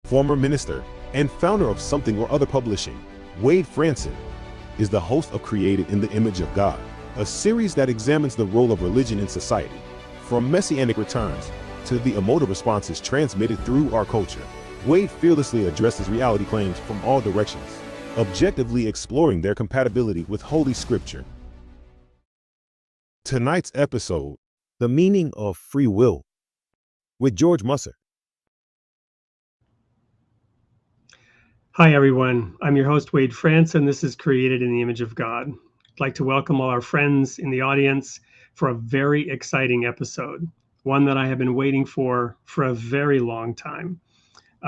Former minister and founder of Something or Other Publishing, Wade Franson is the host of Created in the Image of God, a series that examines the role of religion in society, from messianic returns to the emotive responses transmitted through our culture. Wade fearlessly addresses reality claims from all directions, objectively exploring their compatibility with Holy Scripture. Tonight's episode, The Meaning of Free Will, with George Musser. Hi, everyone. I'm your host, Wade Franson, and this is Created in the Image of God. I'd like to welcome all our friends in the audience for a very exciting episode, one that I have been waiting for a very long time.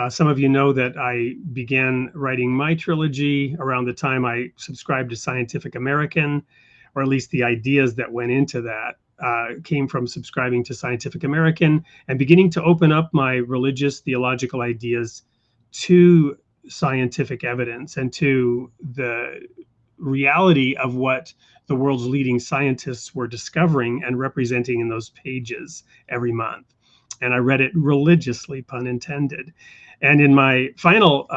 Some of you know that I began writing my trilogy around the time I subscribed to Scientific American, or at least the ideas that went into that came from subscribing to Scientific American and beginning to open up my religious theological ideas to scientific evidence and to the reality of what the world's leading scientists were discovering and representing in those pages every month. And I read it religiously, pun intended. And in my final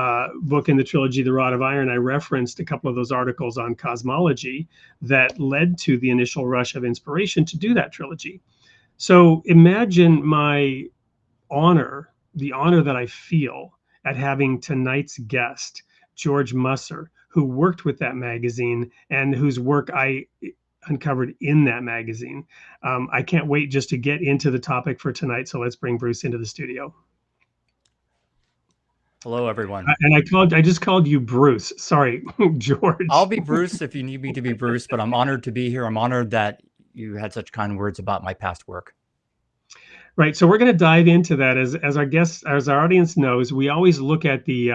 book in the trilogy, The Rod of Iron, I referenced a couple of those articles on cosmology that led to the initial rush of inspiration to do that trilogy. So imagine my honor, the honor that I feel at having tonight's guest, George Musser, who worked with that magazine and whose work I uncovered in that magazine. I can't wait just to get into the topic for tonight. So let's bring Bruce into the studio. Hello, everyone. And I just called you Bruce. Sorry, George. I'll be Bruce if you need me to be Bruce, but I'm honored to be here. I'm honored that you had such kind words about my past work. Right. So we're going to dive into that. As our guests, as our audience knows, we always look at the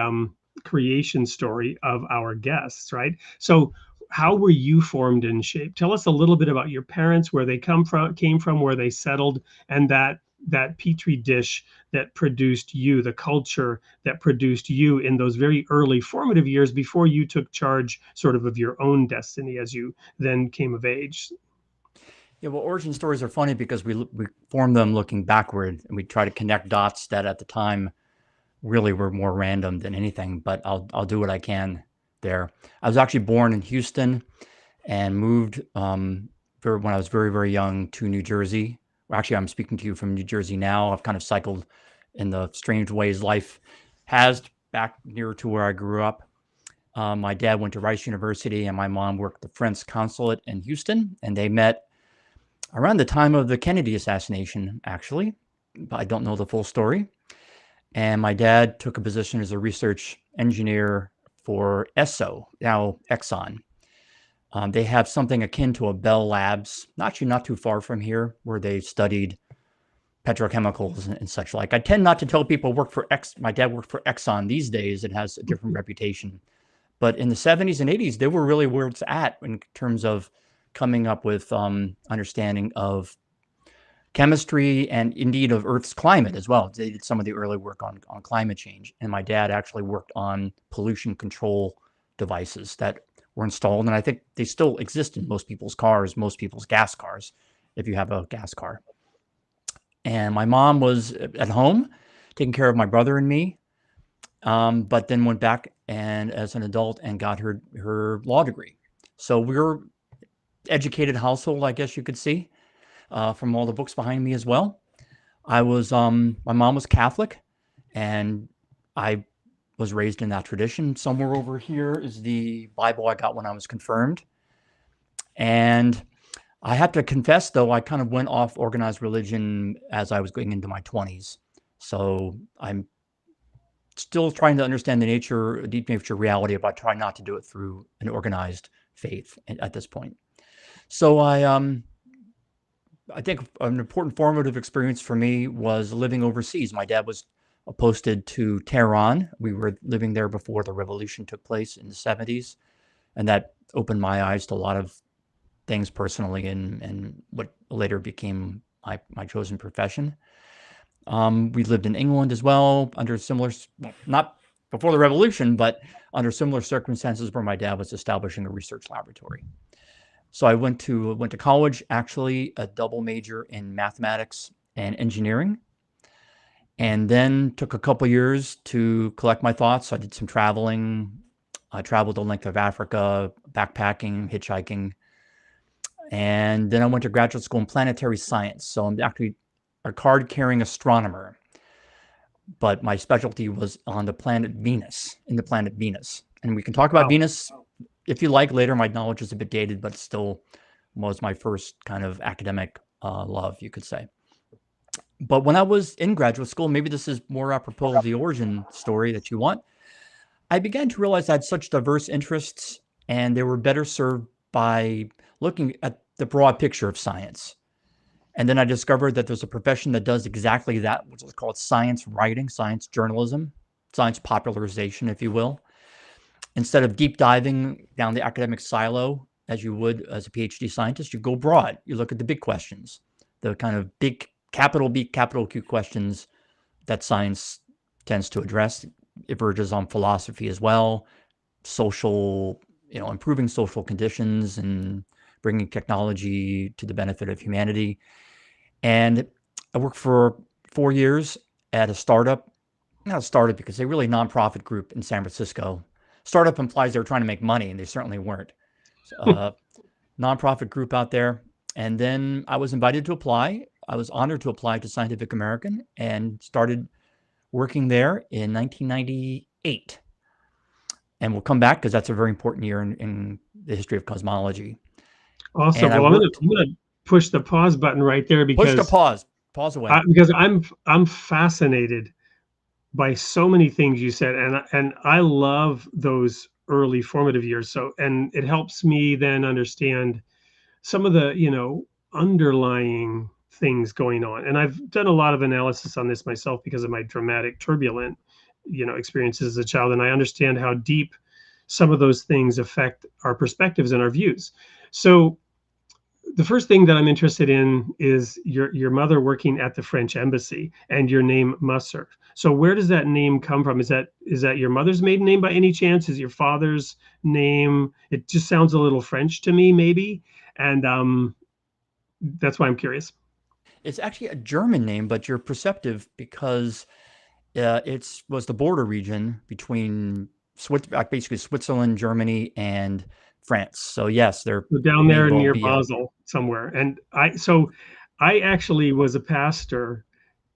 creation story of our guests, right? So how were you formed and shaped? Tell us a little bit about your parents, where they came from, where they settled, and that petri dish that produced you, the culture that produced you in those very early formative years before you took charge sort of your own destiny as you then came of age. Yeah, well, origin stories are funny because we form them looking backward, and we try to connect dots that at the time really were more random than anything, but I'll do what I can there. I was actually born in Houston and moved when I was very, very young to New Jersey. Actually, I'm speaking to you from New Jersey now. I've kind of cycled in the strange ways life has back near to where I grew up. My dad went to Rice University and my mom worked the French consulate in Houston, and they met around the time of the Kennedy assassination, actually, but I don't know the full story. And my dad took a position as a research engineer for Esso, now Exxon. They have something akin to a Bell Labs, actually not too far from here, where they studied petrochemicals and such like. I tend not to tell people my dad worked for Exxon these days. It has a different reputation. But in the 70s and 80s, they were really where it's at in terms of coming up with understanding of chemistry and indeed of Earth's climate as well. They did some of the early work on climate change. And my dad actually worked on pollution control devices that were installed. And I think they still exist in most people's cars, most people's gas cars, if you have a gas car. And my mom was at home taking care of my brother and me, but then went back and as an adult and got her law degree. So we're educated household, I guess you could see, from all the books behind me as well. My mom was Catholic, and I was raised in that tradition. Somewhere over here is the Bible I got when I was confirmed. And I have to confess, though, I kind of went off organized religion as I was going into my 20s. So I'm still trying to understand the deep nature reality, but I try not to do it through an organized faith at this point. So I think an important formative experience for me was living overseas. My dad was posted to Tehran. We were living there before the revolution took place in the 70s. And that opened my eyes to a lot of things personally and what later became my chosen profession. We lived in England as well under similar, not before the revolution, but under similar circumstances where my dad was establishing a research laboratory. So I went to college, actually a double major in mathematics and engineering. And then took a couple years to collect my thoughts. I did some traveling. I traveled the length of Africa, backpacking, hitchhiking. And then I went to graduate school in planetary science. So I'm actually a card-carrying astronomer, but my specialty was on the planet Venus, in the planet Venus. And we can talk about Wow. Venus if you like later. My knowledge is a bit dated, but still was my first kind of academic love, you could say. But when I was in graduate school, maybe this is more apropos of the origin story that you want, I began to realize I had such diverse interests, and they were better served by looking at the broad picture of science. And then I discovered that there's a profession that does exactly that, which is called science writing, science journalism, science popularization, if you will. Instead of deep diving down the academic silo, as you would as a PhD scientist, you go broad. You look at the big questions, the kind of big capital B, capital Q questions that science tends to address. It verges on philosophy as well, social, improving social conditions and bringing technology to the benefit of humanity. And I worked for 4 years at a startup, not a startup because they're really a nonprofit group in San Francisco. Startup implies they were trying to make money, and they certainly weren't. Nonprofit group out there. And then I was invited to apply. I was honored to apply to Scientific American and started working there in 1998. And we'll come back because that's a very important year in the history of cosmology. Awesome. And I Well, I'm worked. gonna push the pause button right there Push to because pause away. I'm fascinated by so many things you said, and I love those early formative years. So, and it helps me then understand some of the underlying things going on. And I've done a lot of analysis on this myself because of my dramatic, turbulent, experiences as a child, and I understand how deep some of those things affect our perspectives and our views. So the first thing that I'm interested in is your mother working at the French embassy and your name Musser. So where does that name come from? Is that your mother's maiden name by any chance? Is your father's name? It just sounds a little French to me, maybe, and that's why I'm curious. It's actually a German name, but you're perceptive because it was the border region between basically Switzerland, Germany, and France. So yes, there So down may there well near be a. Basel somewhere, and I actually was a pastor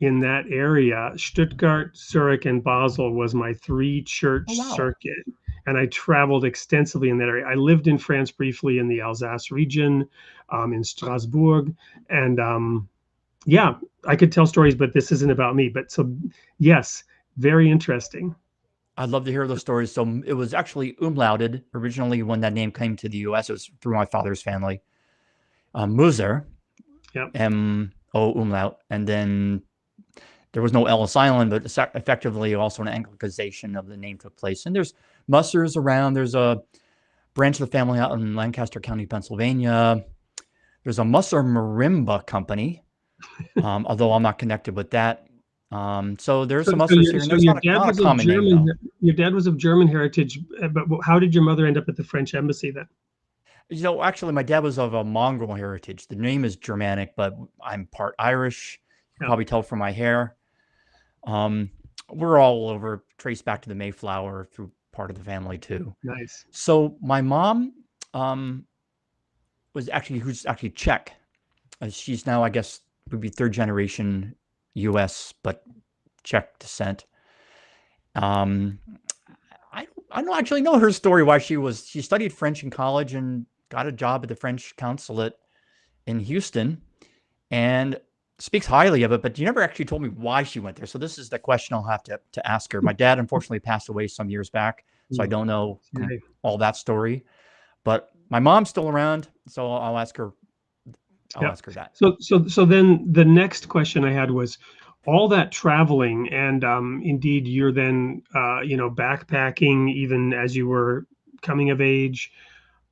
in that area. Stuttgart, Zurich, and Basel was my three Oh church wow. circuit, and I traveled extensively in that area. I lived in France briefly in the Alsace region, in Strasbourg, and yeah, I could tell stories, but this isn't about me. But so, yes, very interesting. I'd love to hear those stories. So it was actually umlauted originally when that name came to the U.S. It was through my father's family, Musser, Yeah, M-O umlaut, and then there was no Ellis Island, but effectively also an Anglicization of the name took place. And there's Mussers around. There's a branch of the family out in Lancaster County, Pennsylvania. There's a Musser Marimba company, although I'm not connected with that. So there's So, some so Mussers your here, and so there's your dad not a was of common name though. Your dad was of German heritage, but how did your mother end up at the French embassy then? Actually, my dad was of a mongrel heritage. The name is Germanic, but I'm part Irish. You can Yeah, probably tell from my hair. Um, we're all over, traced back to the Mayflower through part of the family too. nice. So my mom um, who's actually Czech. She's now, I guess, would be third generation U.S. but Czech descent. Um, I don't actually know her story. Why she studied French in college and got a job at the French consulate in Houston, and speaks highly of it. But you never actually told me why she went there. So this is the question I'll have to ask her. My dad unfortunately passed away some years back, so I Mm, don't know okay. all that story. But my mom's still around, so I'll ask her. I'll Yeah. ask her that. So then the next question I had was all that traveling, and indeed you're then backpacking even as you were coming of age.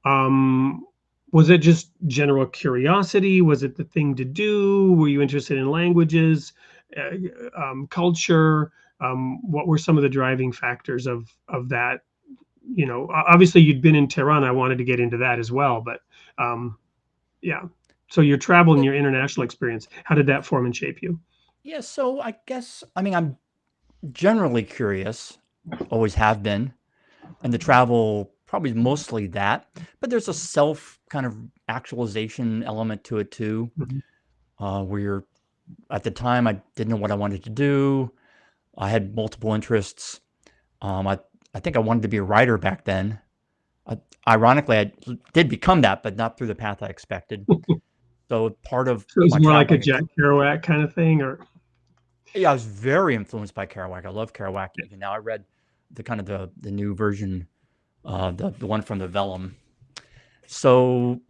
Um, was it just general curiosity? Was it the thing to do? Were you interested in languages, uh, culture? What were some of the driving factors of that? Obviously you'd been in Tehran. I wanted to get into that as well, but yeah. So your travel and Well, your international experience, how did that form and shape you? Yeah, so I guess, I mean, I'm generally curious, always have been, and the travel probably mostly that, but there's a self kind of actualization element to it too, Mhm. where you're, at the time, I didn't know what I wanted to do. I had multiple interests. I think I wanted to be a writer back then. Uh, Ironically, I did become that, but not through the path I expected. So part of So it's my more like a traveling, Jack Kerouac kind of thing, or yeah, I was very influenced by Kerouac. I love Kerouac even now. I read the kind of the new version, the one from the Vellum. So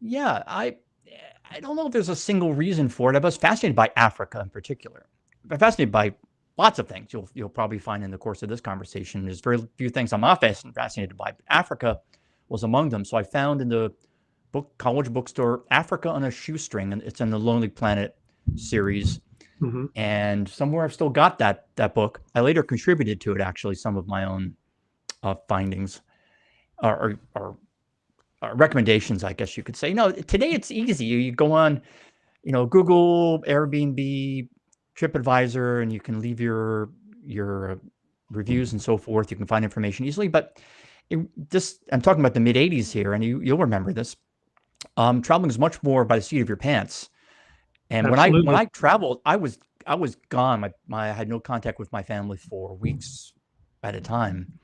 yeah, I don't know if there's a single reason for it. I was fascinated by Africa in particular. I'm fascinated by lots of things. You'll probably find in the course of this conversation. There's very few things I'm not fascinated by. But Africa was among them. So I found in the college bookstore Africa on a Shoestring, and it's in the Lonely Planet series. Mhm. And somewhere I've still got that book. I later contributed to it, actually, some of my own findings or recommendations, I guess you could say. Today it's easy. You go on, Google, Airbnb, TripAdvisor, and you can leave your reviews and so forth. You can find information easily. But I'm talking about the mid '80s here, and you'll remember this. Traveling is much more by the seat of your pants. And when Absolutely. I traveled, I was gone. I had no contact with my family for weeks at a time.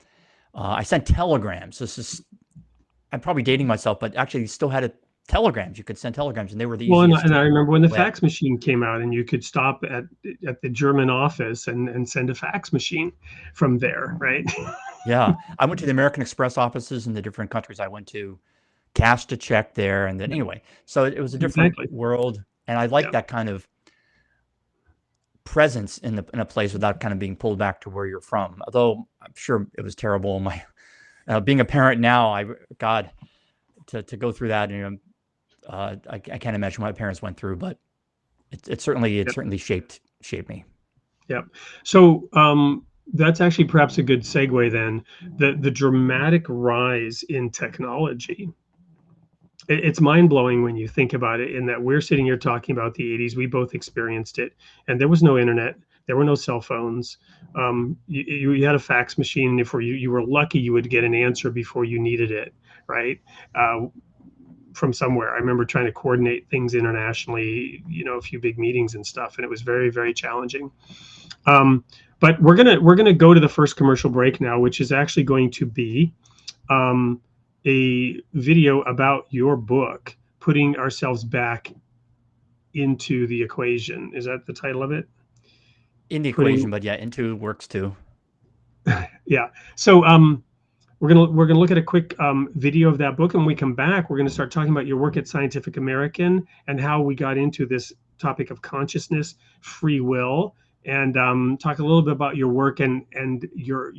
I sent telegrams. I'm probably dating myself, but actually still had telegrams. You could send telegrams, and they were the Well, and, easiest and I remember when the way. fax machine came out, and you could stop at the German office and send a fax machine from there, right? Yeah, I went to the American Express offices in the different countries I went to, cashed a check there, and then anyway, so it was a different Exactly. world, and I like Yeah. that kind of presence in a place without kind of being pulled back to where you're from. Although I'm sure it was terrible. Being a parent now, God, to go through that, I can't imagine what my parents went through, but it certainly shaped me. Yep. So that's actually perhaps a good segue then. The dramatic rise in technology. It's mind blowing when you think about it. In that we're sitting here talking about the '80s, we both experienced it, and there was no internet, there were no cell phones. You had a fax machine. If you were lucky, you would get an answer before you needed it, right? From somewhere. I remember trying to coordinate things internationally, a few big meetings and stuff, and it was very, very challenging. Um, but we're gonna go to the first commercial break now, which is actually going to be um, a video about your book, putting ourselves back into the equation. Is that the title of it? In the Putting, equation, but yeah, into works too. yeah. So we're gonna look at a quick video of that book, and when we come back, we're gonna start talking about your work at Scientific American and how we got into this topic of consciousness, free will, and talk a little bit about your work and your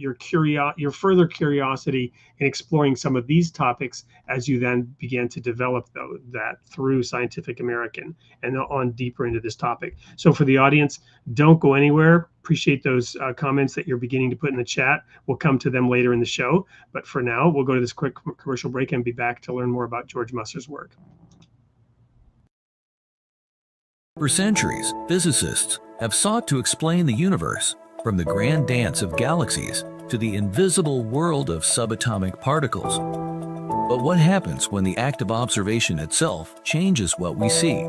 further curiosity in exploring some of these topics as you then began to develop that through Scientific American and on deeper into this topic. So for the audience, don't go anywhere. Appreciate those comments that you're beginning to put in the chat. We'll come to them later in the show. But for now, we'll go to this quick commercial break and be back to learn more about George Musser's work. For centuries, physicists have sought to explain the universe, from the grand dance of galaxies to the invisible world of subatomic particles. But what happens when the act of observation itself changes what we see?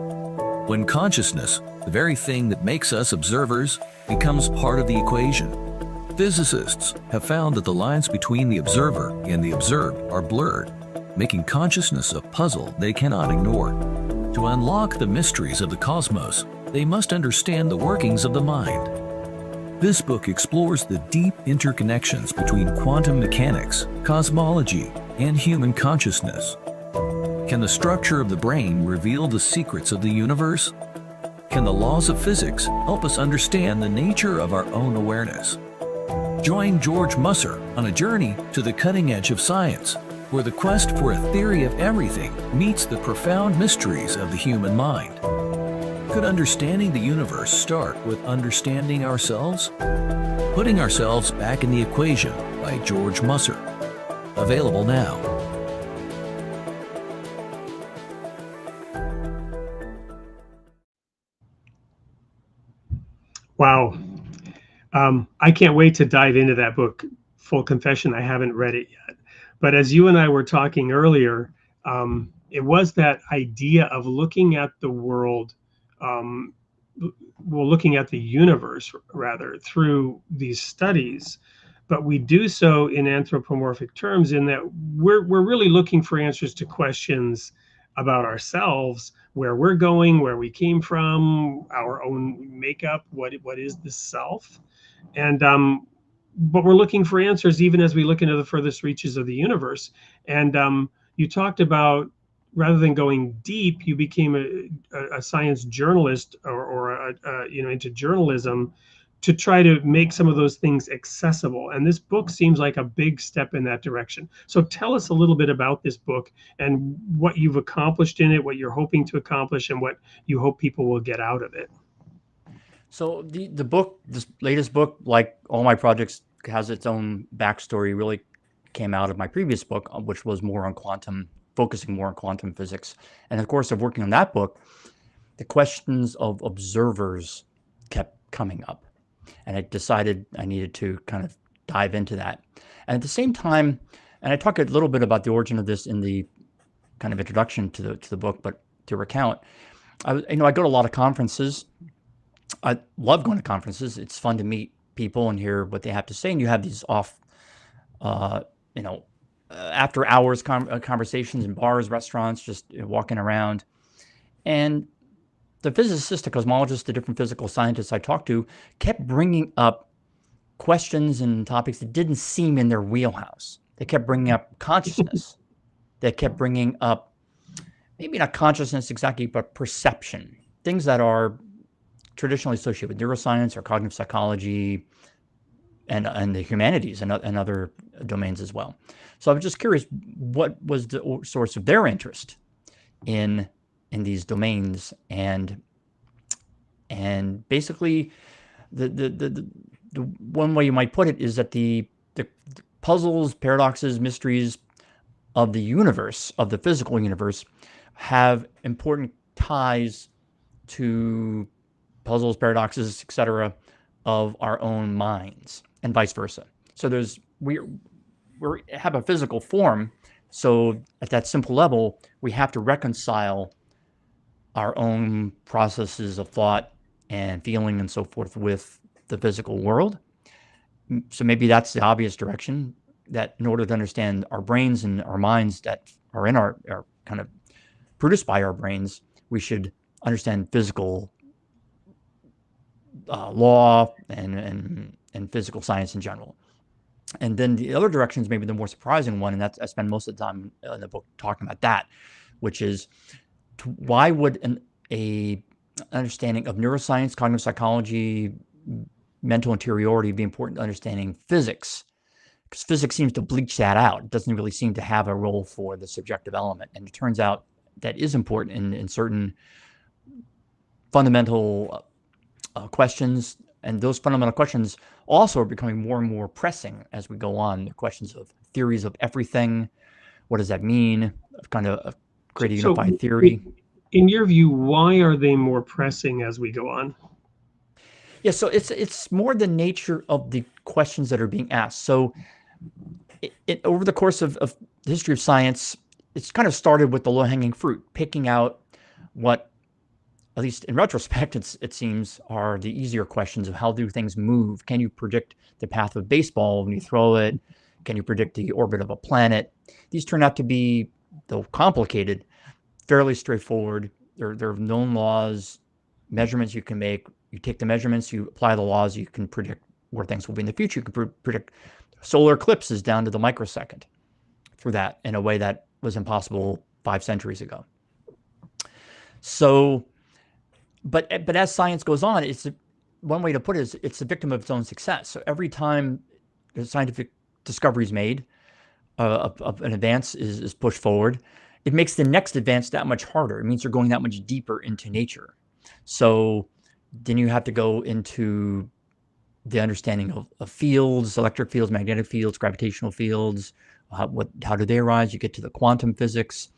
When consciousness, the very thing that makes us observers, becomes part of the equation. Physicists have found that the lines between the observer and the observed are blurred, making consciousness a puzzle they cannot ignore. To unlock the mysteries of the cosmos, they must understand the workings of the mind. This book explores the deep interconnections between quantum mechanics, cosmology, and human consciousness. Can the structure of the brain reveal the secrets of the universe? Can the laws of physics help us understand the nature of our own awareness? Join George Musser on a journey to the cutting edge of science, where the quest for a theory of everything meets the profound mysteries of the human mind. Could understanding the universe start with understanding ourselves? Putting Ourselves Back in the Equation by George Musser. Available now. Wow. I can't wait to dive into that book. Full confession, I haven't read it yet. But as you and I were talking earlier, it was that idea of looking at the world, looking at the universe rather through these studies. But we do so in anthropomorphic terms, in that we're really looking for answers to questions about ourselves, where we're going, where we came from, our own makeup, what is the self, and but we're looking for answers even as we look into the furthest reaches of the universe. And you talked about, rather than going deep, you became a science journalist, or into journalism, to try to make some of those things accessible. And this book seems like a big step in that direction. So tell us a little bit about this book and what you've accomplished in it, what you're hoping to accomplish, and what you hope people will get out of it. So the book, this latest book, like all my projects, has its own backstory. Really came out of my previous book, which was more on quantum, focusing more on quantum physics. And of course, of working on that book, the questions of observers kept coming up. And I decided I needed to kind of dive into that. And at the same time, and I talk a little bit about the origin of this in the kind of introduction to the book, but to recount, I go to a lot of conferences. I love going to conferences. It's fun to meet people and hear what they have to say. And you have these after hours conversations in bars, restaurants, just walking around. And the physicists, the cosmologists, the different physical scientists I talked to kept bringing up questions and topics that didn't seem in their wheelhouse. They kept bringing up consciousness. They kept bringing up, maybe not consciousness exactly, but perception, things that are traditionally associated with neuroscience or cognitive psychology and the humanities and other domains as well. So I was just curious, what was the source of their interest in these domains, and basically the one way you might put it is that the puzzles, paradoxes, mysteries of the universe, of the physical universe, have important ties to puzzles, paradoxes, etc., of our own minds, and vice versa. So we have a physical form. So at that simple level, we have to reconcile our own processes of thought and feeling and so forth with the physical world. So maybe that's the obvious direction, that in order to understand our brains and our minds that are in our kind of produced by our brains, we should understand physical law and physical science in general. And then the other direction is maybe the more surprising one, and that's, I spend most of the time in the book talking about that, which is, why would an understanding of neuroscience, cognitive psychology, mental interiority be important to understanding physics? Because physics seems to bleach that out. It doesn't really seem to have a role for the subjective element. And it turns out that is important in certain fundamental questions. And those fundamental questions also are becoming more and more pressing as we go on. The questions of theories of everything. What does that mean? Kind of create a unified theory. In your view, why are they more pressing as we go on? Yeah, so it's more the nature of the questions that are being asked. So over the course of the history of science, it's kind of started with the low-hanging fruit, picking out what, at least in retrospect, it seems, are the easier questions of how do things move. Can you predict the path of a baseball when you throw it? Can you predict the orbit of a planet? These turn out to be, though complicated, fairly straightforward. There are known laws, measurements you can make. You take the measurements, you apply the laws, you can predict where things will be in the future. You can predict solar eclipses down to the microsecond through that in a way that was impossible 5 centuries ago. So, but as science goes on, one way to put it is it's a victim of its own success. So every time a scientific discovery is made, of an advance is pushed forward, it makes the next advance that much harder. It means you're going that much deeper into nature. So then you have to go into the understanding of fields, electric fields, magnetic fields, gravitational fields. How do they arise? You get to the quantum physics.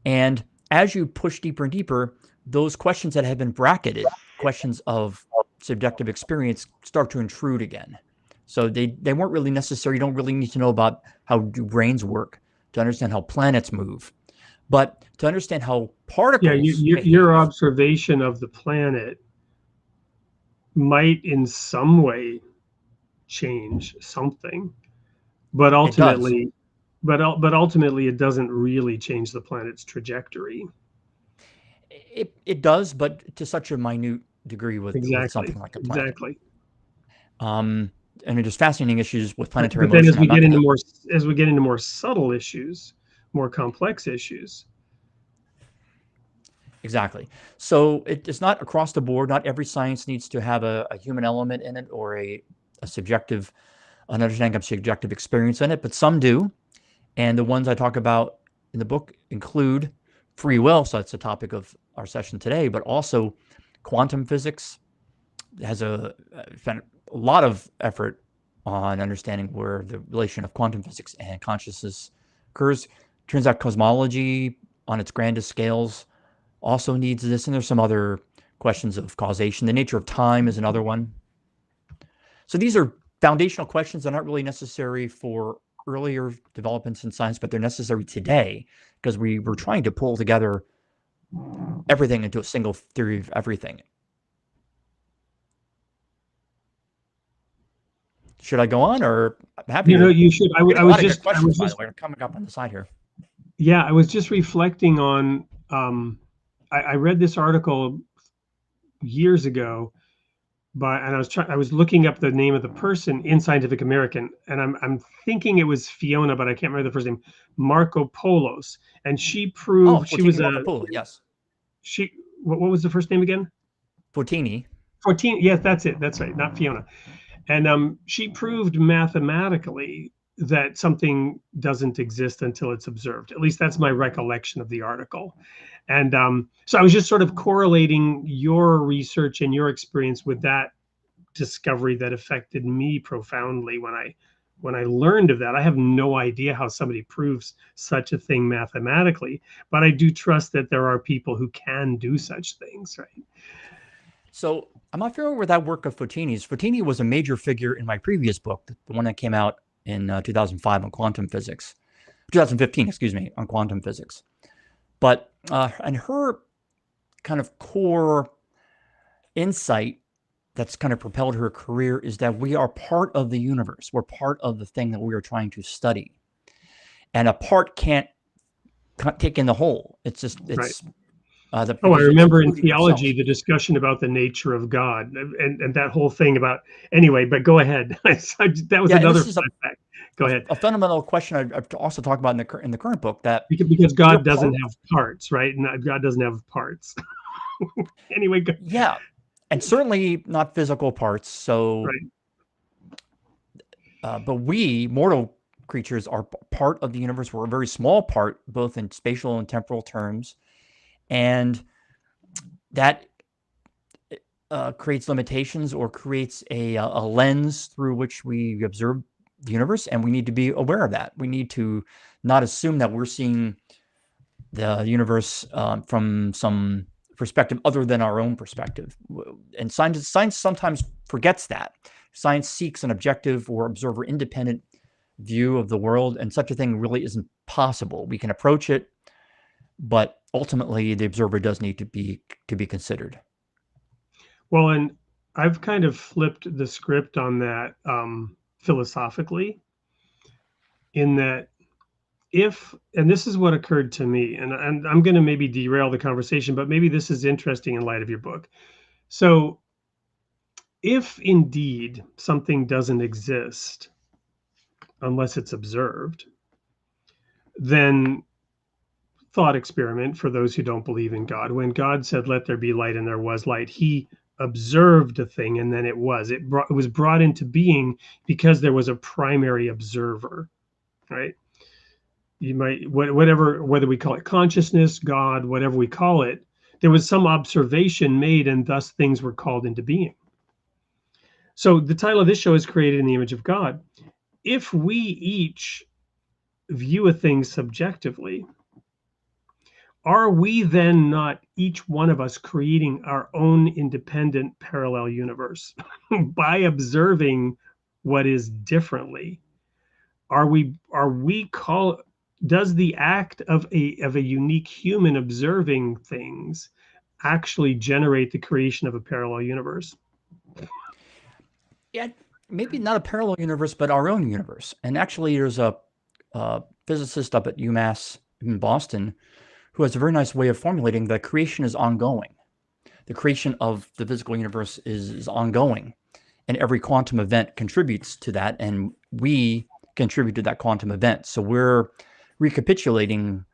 And as you push deeper and deeper, those questions that have been bracketed, questions of subjective experience start to intrude again. So they weren't really necessary. You don't really need to know about how do brains work to understand how planets move, but to understand how particles your behave. observation of the planet might in some way change something, but It does. ultimately, but ultimately, it doesn't really change the planet's trajectory. It does, but to such a minute degree with Exactly, something like a planet. exactly. And there's fascinating issues with planetary But then, motion. I'm not going to. as we get into more subtle issues, more complex issues. Exactly. So it's not across the board. Not every science needs to have a human element in it or a subjective, an understanding of subjective experience in it, but some do. And the ones I talk about in the book include free will. So that's the topic of our session today, but also quantum physics has spent a lot of effort on understanding where the relation of quantum physics and consciousness occurs. Turns out cosmology on its grandest scales also needs this, and there's some other questions of causation. The nature of time is another one. So these are foundational questions that aren't really necessary for earlier developments in science, but they're necessary today because we were trying to pull together everything into a single theory of everything. Should I go on, or I'm happy to? You should. I'm getting I a was lot of good just, questions, by the way. They're coming up on the side here. yeah, I was just reflecting on. I read this article years ago, and I was looking up the name of the person in Scientific American, and I'm thinking it was Fiona, but I can't remember the first name. Marco Polos, and she Oh, proved she was Fortini Marco Polo, yes. she. What was the first name again? Fortini. 14. Yes, that's it. That's right. Not Fiona. And she proved mathematically that something doesn't exist until it's observed. At least that's my recollection of the article. And so I was just sort of correlating your research and your experience with that discovery that affected me profoundly when I learned of that. I have no idea how somebody proves such a thing mathematically, but I do trust that there are people who can do such things, right? So I'm not familiar with that work of Fotini's. Fotini was a major figure in my previous book, the one that came out in 2005 on quantum physics, 2015, excuse me, on quantum physics. But and her kind of core insight that's kind of propelled her career is that we are part of the universe. We're part of the thing that we are trying to study. And a part can't take in the whole. It's just, it's, Right. I because it's remember in including theology itself. the discussion about the nature of God and that whole thing about anyway. But go ahead. That was Yeah, and another this is fun fact. Go ahead. a fundamental question I've also talked about in the current book, that Because we're God doesn't part. have parts, right? And God doesn't have parts. Anyway, go. Yeah, and certainly not physical parts. So, Right. but we mortal creatures are part of the universe. We're a very small part, both in spatial and temporal terms, and that creates limitations or creates a lens through which we observe the universe, and we need to be aware of that. We need to not assume that we're seeing the universe from some perspective other than our own perspective. And science sometimes forgets that. Science seeks an objective or observer independent view of the world, and such a thing really isn't possible. We can approach it, but ultimately the observer does need to be considered. Well, and I've kind of flipped the script on that philosophically, in that and this is what occurred to me, and I'm going to maybe derail the conversation, but maybe this is interesting in light of your book. So if indeed something doesn't exist unless it's observed, then thought experiment for those who don't believe in God. When God said, "Let there be light," and there was light, he observed a thing, and then it was. It was brought into being because there was a primary observer, right? You might, whatever, whether we call it consciousness, God, whatever we call it, there was some observation made, and thus things were called into being. So the title of this show is Created in the Image of God. If we each view a thing subjectively, are we then not each one of us creating our own independent parallel universe by observing what is differently? Does the act of a unique human observing things actually generate the creation of a parallel universe? Yeah, maybe not a parallel universe, but our own universe. And actually, there's a physicist up at UMass in Boston who has a very nice way of formulating that creation is ongoing. The creation of the physical universe is ongoing, and every quantum event contributes to that, and we contribute to that quantum event. So we're recapitulating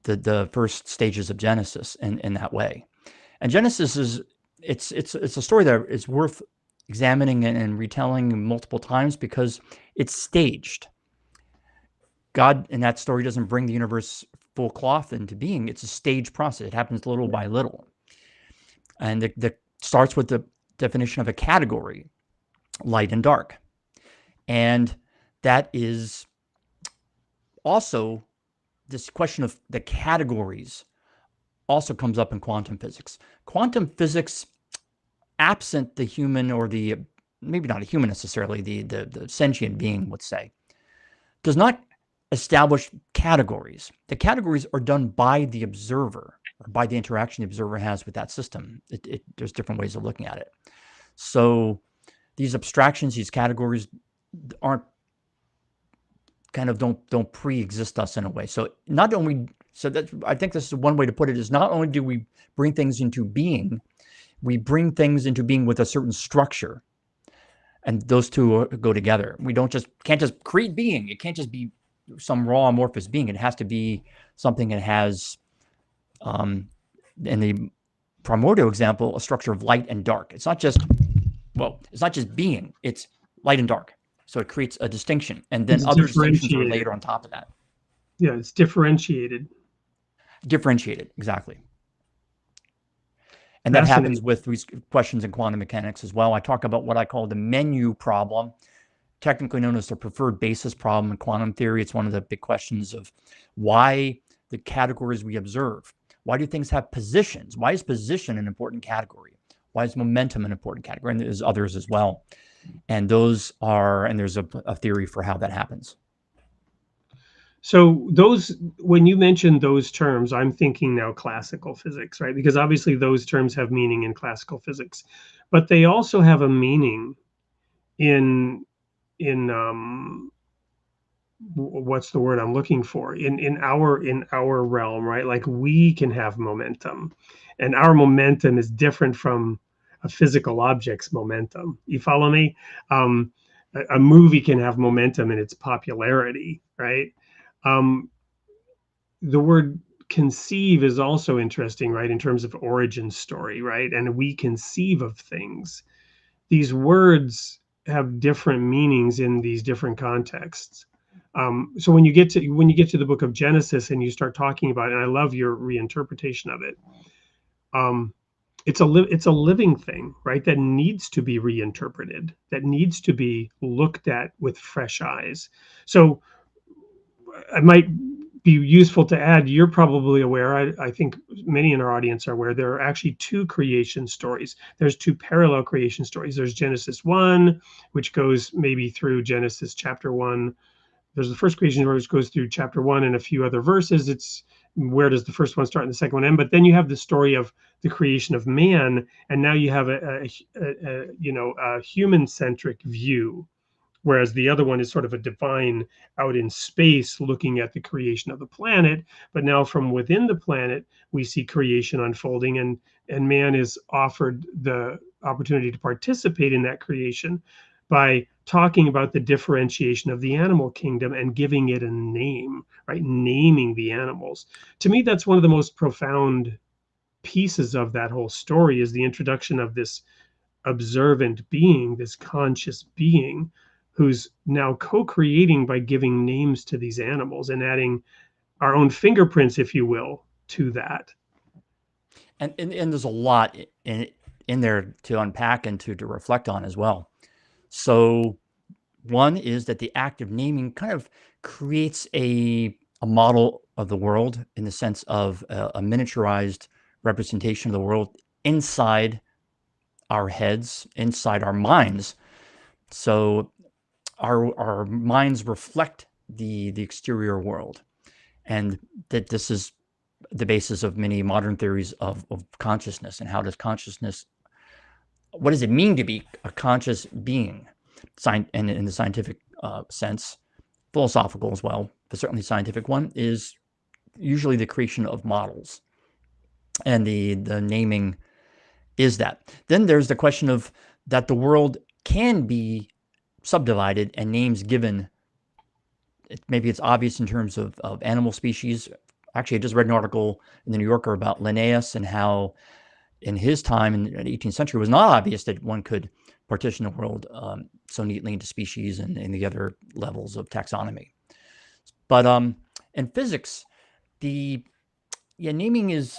the first stages of Genesis in that way. And Genesis is it's a story that is worth examining and retelling multiple times because it's staged. God in that story doesn't bring the universe full cloth into being. It's a staged process. It happens little by little. And the starts with the definition of a category, light and dark. And that is also this question of the categories also comes up in quantum physics. Quantum physics, absent the human or the, maybe not a human necessarily, the sentient being, let's say, does not establish categories. The categories are done by the observer, or by the interaction the observer has with that system. There's different ways of looking at it. So these abstractions, these categories aren't don't pre-exist us in a way. So not only, so that I think this is one way to put it, is not only do we bring things into being, we bring things into being with a certain structure, and those two go together. We can't just create being. It can't just be some raw amorphous being. It has to be something that has, in the primordial example, a structure of light and dark. It's not just being, it's light and dark. So it creates a distinction, and then other distinctions are later on top of that. Yeah, it's differentiated. Differentiated, exactly. And that happens with these questions in quantum mechanics as well. I talk about what I call the menu problem, technically known as the preferred basis problem in quantum theory. It's one of the big questions of why the categories we observe. Why do things have positions? Why is position an important category? Why is momentum an important category? And there's others as well. And there's a theory for how that happens. So when you mention those terms, I'm thinking now classical physics, right? Because obviously those terms have meaning in classical physics, but they also have a meaning in what's the word I'm looking for? In our realm, right? Like we can have momentum, and our momentum is different from a physical object's momentum. You follow me? A movie can have momentum in its popularity, right? The word conceive is also interesting, right? In terms of origin story, right? And we conceive of things. These words have different meanings in these different contexts. So when you get to the book of Genesis and you start talking about it, and I love your reinterpretation of it, it's a living thing, right? That needs to be reinterpreted, that needs to be looked at with fresh eyes. So I might be useful to add, you're probably aware, I think many in our audience are aware, there are actually two creation stories. There's two parallel creation stories. There's Genesis 1, which goes maybe through Genesis chapter 1. There's the first creation story, which goes through chapter 1 and a few other verses. It's where does the first one start and the second one end? But then you have the story of the creation of man, and now you have a human-centric view, whereas the other one is sort of a divine out in space looking at the creation of the planet. But now from within the planet, we see creation unfolding, and man is offered the opportunity to participate in that creation by talking about the differentiation of the animal kingdom and giving it a name, right? Naming the animals. To me, that's one of the most profound pieces of that whole story, is the introduction of this observant being, this conscious being, who's now co-creating by giving names to these animals and adding our own fingerprints, if you will, to that. And there's a lot in there to unpack and to reflect on as well. So one is that the act of naming kind of creates a model of the world in the sense of a miniaturized representation of the world inside our heads, inside our minds. So our minds reflect the exterior world, and that this is the basis of many modern theories of consciousness. And how does consciousness, what does it mean to be a conscious being? And in the scientific sense, philosophical as well, but certainly scientific one, is usually the creation of models. And the naming is that. Then there's the question of that the world can be subdivided and names given. Maybe it's obvious in terms of animal species. Actually, I just read an article in the New Yorker about Linnaeus and how in his time in the 18th century it was not obvious that one could partition the world so neatly into species and the other levels of taxonomy. But in physics, naming is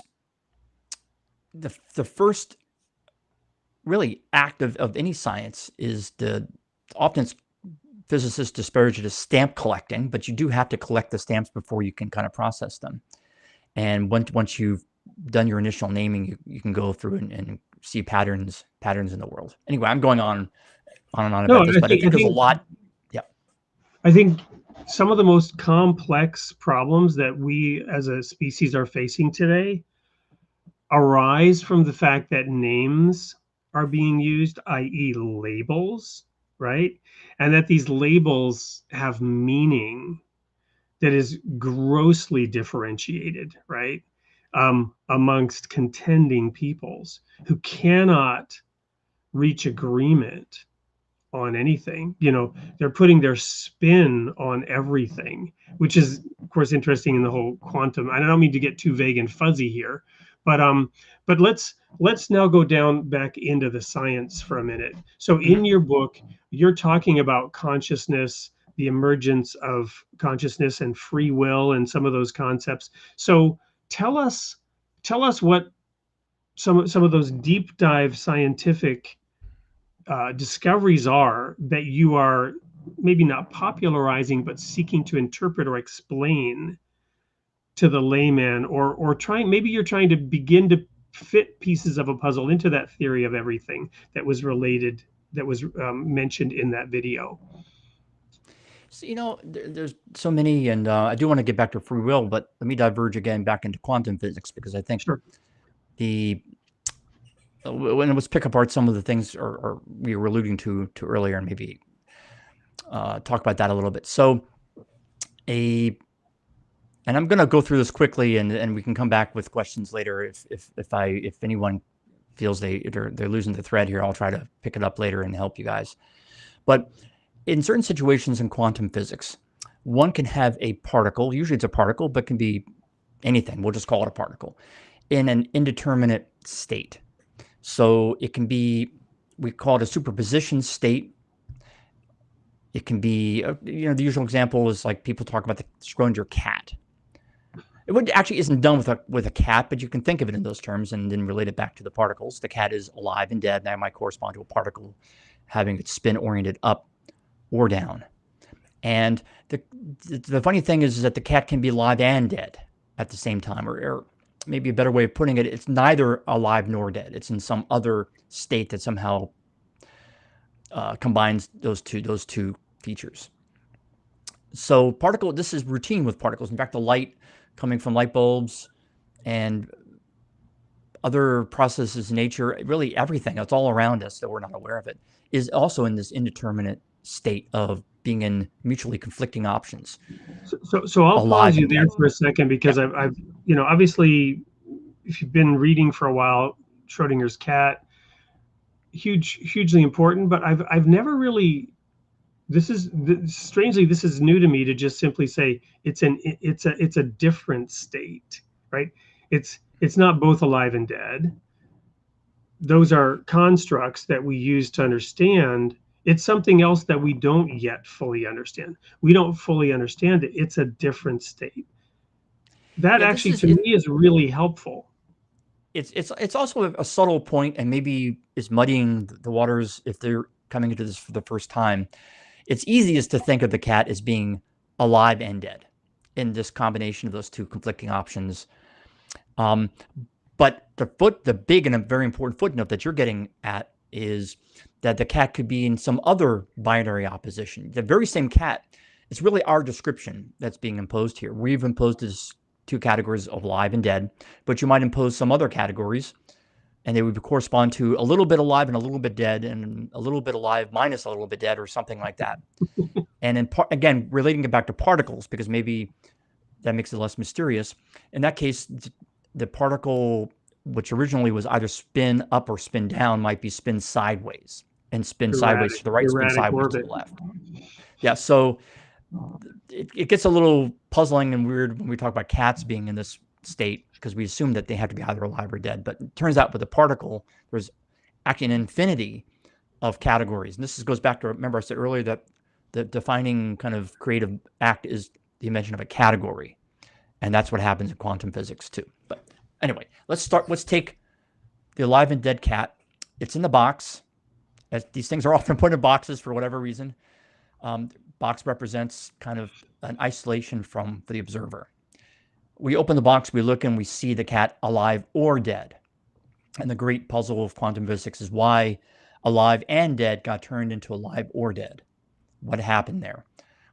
the first really act of any science. Is often physicists disparage it as stamp collecting, but you do have to collect the stamps before you can kind of process them. And once you've done your initial naming, you can go through and see patterns in the world. Anyway, I'm going on and on about this, but I think there's a lot. Yeah. I think some of the most complex problems that we as a species are facing today arise from the fact that names are being used, i.e. labels, right? And that these labels have meaning that is grossly differentiated, right? Amongst contending peoples who cannot reach agreement on anything. They're putting their spin on everything, which is, of course, interesting in the whole quantum. I don't mean to get too vague and fuzzy here, but let's now go down back into the science for a minute. So in your book, you're talking about consciousness, the emergence of consciousness and free will and some of those concepts. So tell us what some of those deep dive scientific discoveries are that you are maybe not popularizing, but seeking to interpret or explain to the layman, or maybe you're trying to begin to fit pieces of a puzzle into that theory of everything that was mentioned in that video. So, there's so many, and I do want to get back to free will, but let me diverge again back into quantum physics, because I think Sure. When let's pick apart some of the things or we were alluding to earlier, and maybe talk about that a little bit. So and I'm going to go through this quickly, and we can come back with questions later if anyone feels they're losing the thread here. I'll try to pick it up later and help you guys. But in certain situations in quantum physics, one can have a particle, usually it's a particle, but can be anything. We'll just call it a particle, in an indeterminate state. So it can be, we call it a superposition state. It can be, the usual example is like people talk about the Schrödinger cat. It actually isn't done with a cat, but you can think of it in those terms and then relate it back to the particles. The cat is alive and dead. That might correspond to a particle having its spin oriented up or down. And the funny thing is that the cat can be alive and dead at the same time, or maybe a better way of putting it, it's neither alive nor dead. It's in some other state that somehow combines those two features. So this is routine with particles. In fact, the light coming from light bulbs and other processes in nature, really everything that's all around us that we're not aware of it, is also in this indeterminate state of being in mutually conflicting options. So I'll pause you there for a second, because I've obviously, if you've been reading for a while, Schrödinger's cat, hugely important, but I've never really, strangely, this is new to me to just simply say it's a different state, right? It's not both alive and dead. Those are constructs that we use to understand. It's something else that we don't yet fully understand. We don't fully understand it. It's a different state. That actually, to me, is really helpful. It's also a subtle point, and maybe is muddying the waters if they're coming into this for the first time. It's easiest to think of the cat as being alive and dead. in this combination of those two conflicting options. But the big and a very important footnote that you're getting at is that the cat could be in some other binary opposition. The very same cat, it's really our description that's being imposed here. We've imposed these two categories of alive and dead, but you might impose some other categories, and they would correspond to a little bit alive and a little bit dead, and a little bit alive minus a little bit dead, or something like that. And again, relating it back to particles, because maybe that makes it less mysterious. In that case, the particle, which originally was either spin up or spin down, might be spin sideways, and spin sideways to the right, spin sideways to the left. Yeah, so it gets a little puzzling and weird when we talk about cats being in this state, because we assume that they have to be either alive or dead. But it turns out with a particle, there's actually an infinity of categories. And this goes back to, remember I said earlier that the defining kind of creative act is the invention of a category. And that's what happens in quantum physics too. But anyway, let's take the alive and dead cat. It's in the box. As these things are often put in boxes for whatever reason. Box represents kind of an isolation for the observer. We open the box, we look, and we see the cat alive or dead. And the great puzzle of quantum physics is why alive and dead got turned into alive or dead. What happened there?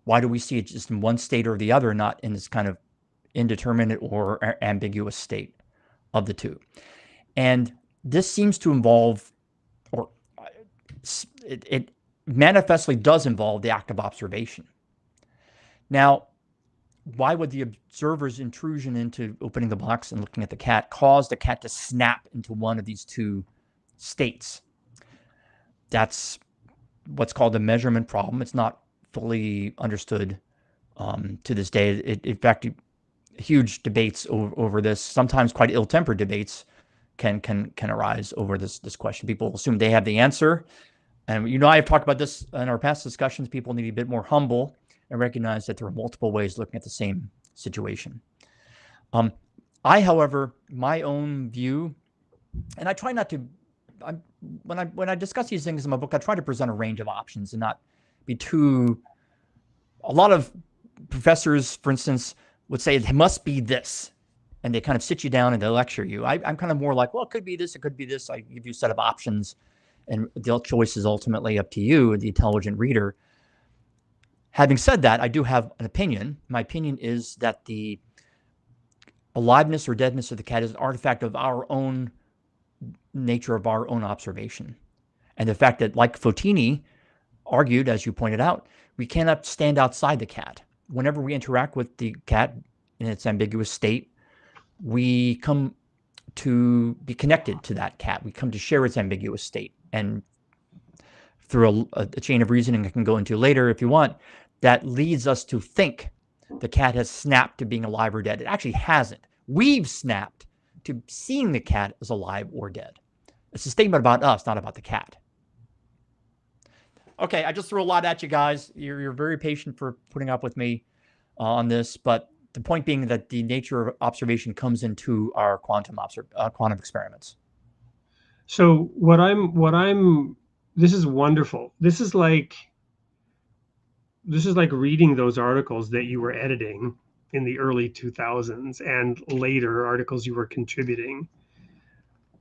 Why do we see it just in one state or the other, not in this kind of indeterminate or ambiguous state of the two? And this seems to involve, or it manifestly does involve, the act of observation. Now, why would the observer's intrusion into opening the box and looking at the cat cause the cat to snap into one of these two states? That's what's called the measurement problem. It's not fully understood to this day. In fact, huge debates over this, sometimes quite ill-tempered debates, can arise over this question. People assume they have the answer. And I have talked about this in our past discussions. People need to be a bit more humble and recognize that there are multiple ways looking at the same situation. However, my own view, and I try not to, when I discuss these things in my book, I try to present a range of options and not be too. A lot of professors, for instance, would say it must be this, and they kind of sit you down and they lecture you. I'm kind of more like, well, it could be this, it could be this. I give you a set of options, and the choice is ultimately up to you, the intelligent reader. Having said that, I do have an opinion. My opinion is that the aliveness or deadness of the cat is an artifact of our own nature, of our own observation. And the fact that, like Fotini argued, as you pointed out, we cannot stand outside the cat. Whenever we interact with the cat in its ambiguous state, we come to be connected to that cat. We come to share its ambiguous state. And through a chain of reasoning I can go into later if you want, that leads us to think the cat has snapped to being alive or dead. It actually hasn't. We've snapped to seeing the cat as alive or dead. It's a statement about us, not about the cat. Okay, I just threw a lot at you guys. You're very patient for putting up with me on this, but the point being that the nature of observation comes into our quantum experiments. So this is wonderful. This is like reading those articles that you were editing in the early 2000s and later articles you were contributing,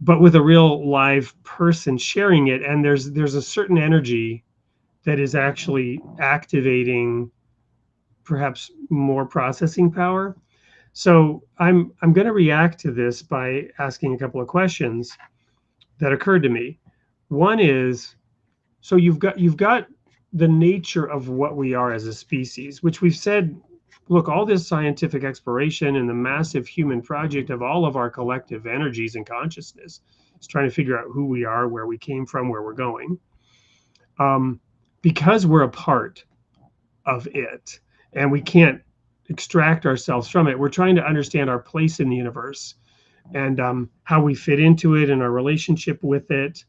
but with a real live person sharing it. And there's a certain energy that is actually activating perhaps more processing power. So I'm going to react to this by asking a couple of questions that occurred to me. One is, so you've got the nature of what we are as a species, which we've said, look, all this scientific exploration and the massive human project of all of our collective energies and consciousness is trying to figure out who we are, where we came from, where we're going. Because we're a part of it and we can't extract ourselves from it, we're trying to understand our place in the universe and how we fit into it and our relationship with it.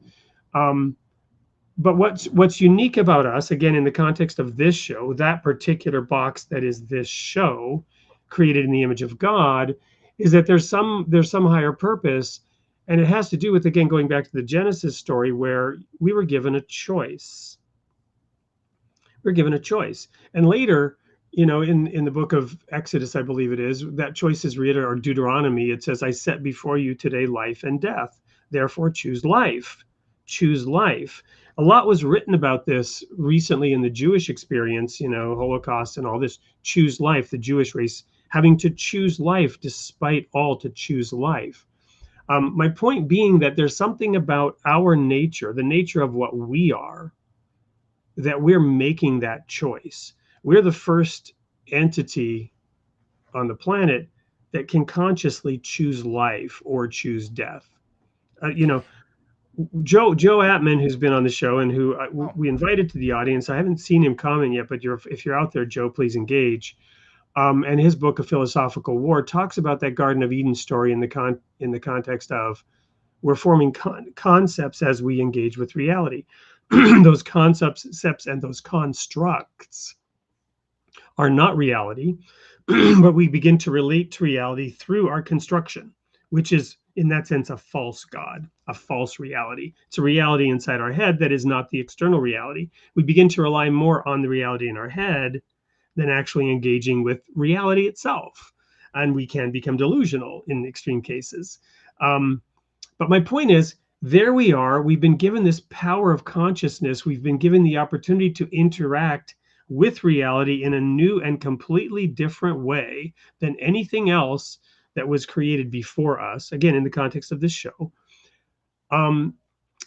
But what's unique about us, again, in the context of this show, that particular box that is this show, created in the image of God, is that there's some higher purpose, and it has to do with, again, going back to the Genesis story where we were given a choice. We're given a choice, and later in the book of Exodus, I believe it is, that choice is reiterated, or Deuteronomy, it says, I set before you today life and death. Therefore, choose life. Choose life. A lot was written about this recently in the Jewish experience, Holocaust and all this. Choose life, the Jewish race having to choose life despite all to choose life. My point being that there's something about our nature, the nature of what we are, that we're making that choice. We're the first entity on the planet that can consciously choose life or choose death. Joe Atman, who's been on the show and who we invited to the audience. I haven't seen him comment yet, but if you're out there, Joe, please engage. And his book, A Philosophical War, talks about that Garden of Eden story in the context of we're forming concepts as we engage with reality. Those concepts and those constructs are not reality, but we begin to relate to reality through our construction, which is, in that sense, a false God, a false reality. It's a reality inside our head that is not the external reality. We begin to rely more on the reality in our head than actually engaging with reality itself. And we can become delusional in extreme cases. But my point is, there we are. We've been given this power of consciousness. We've been given the opportunity to interact with reality in a new and completely different way than anything else that was created before us, again, in the context of this show. And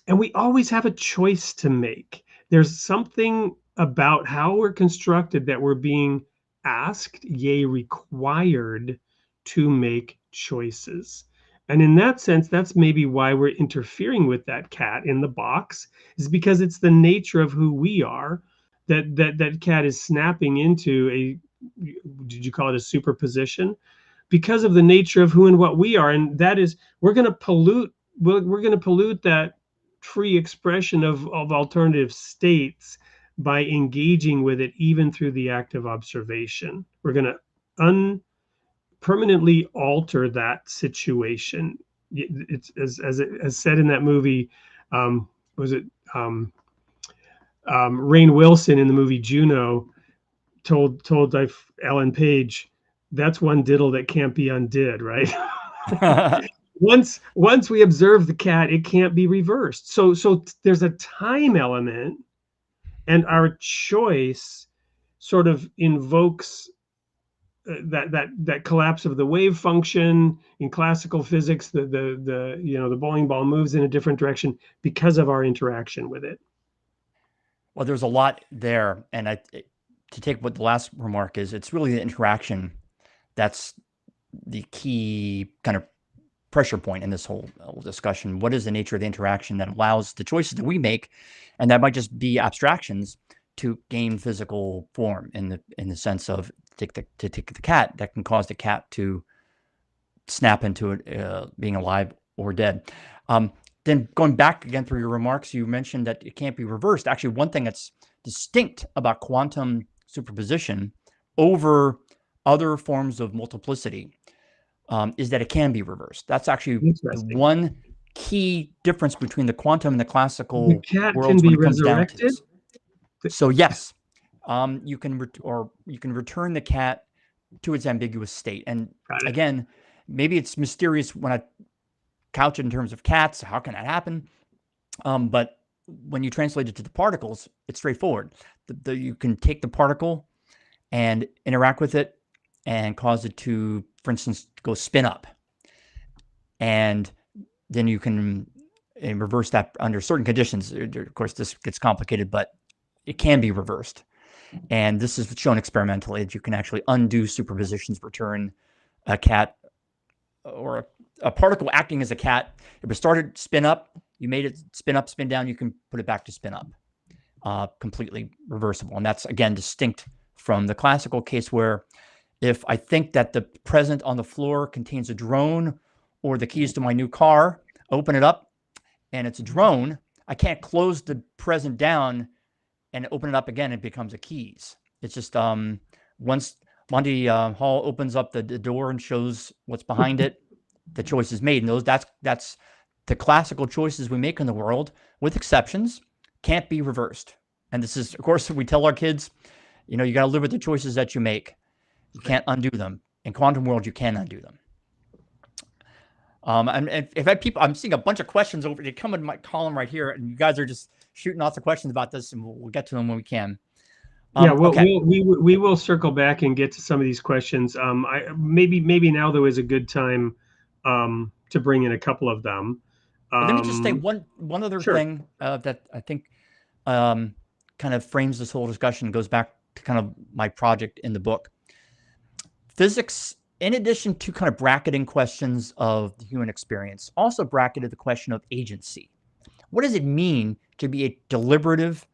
we always have a choice to make. There's something about how we're constructed that we're being asked, yea, required to make choices. And in that sense, that's maybe why we're interfering with that cat in the box, is because it's the nature of who we are that cat is snapping into a, did you call it a superposition? Because of the nature of who and what we are. And that is, we're going to pollute that free expression of alternative states by engaging with it, even through the act of observation. We're going to permanently alter that situation. It's as said in that movie, was it Rainn Wilson in the movie Juno told Ellen Page, that's one diddle that can't be undid, right? Once we observe the cat, it can't be reversed. So there's a time element, and our choice sort of invokes that collapse of the wave function in classical physics. The bowling ball moves in a different direction because of our interaction with it. Well, there's a lot there, and to take what the last remark is, it's really the interaction that's the key kind of pressure point in this whole discussion. What is the nature of the interaction that allows the choices that we make, and that might just be abstractions, to gain physical form in the sense of take the cat, that can cause the cat to snap into it, being alive or dead. Then going back again through your remarks, you mentioned that it can't be reversed. Actually, one thing that's distinct about quantum superposition over other forms of multiplicity is that it can be reversed. That's actually the one key difference between the quantum and the classical the cat worlds can be when it comes down to resurrected. this. So yes, you can return the cat to its ambiguous state. And again, maybe it's mysterious when I couch it in terms of cats. How can that happen? But when you translate it to the particles, it's straightforward. You can take the particle and interact with it and cause it to, for instance, go spin up. And then you can reverse that under certain conditions. Of course, this gets complicated, but it can be reversed. And this is shown experimentally that you can actually undo superpositions, return a cat or a particle acting as a cat. If it started spin up, you made it spin up, spin down, you can put it back to spin up. Completely reversible. And that's, again, distinct from the classical case where if I think that the present on the floor contains a drone or the keys to my new car, open it up and it's a drone, I can't close the present down and open it up again, it becomes a keys. It's just once Monty Hall opens up the door and shows what's behind it, the choice is made. And that's the classical choices we make in the world, with exceptions, can't be reversed. And this is, of course, we tell our kids, You know, you got to live with the choices that you make. You can't undo them. In quantum world, you can undo them. And if I have people, I'm seeing a bunch of questions over. They come in my column right here, and you guys are just shooting lots of questions about this, and we'll get to them when we can. Yeah, well, okay. we will circle back and get to some of these questions. Maybe now though is a good time to bring in a couple of them. Let me just say one other thing that I think kind of frames this whole discussion, goes back to kind of my project in the book. Physics, in addition to kind of bracketing questions of the human experience, also bracketed the question of agency. What does it mean to be a deliberative,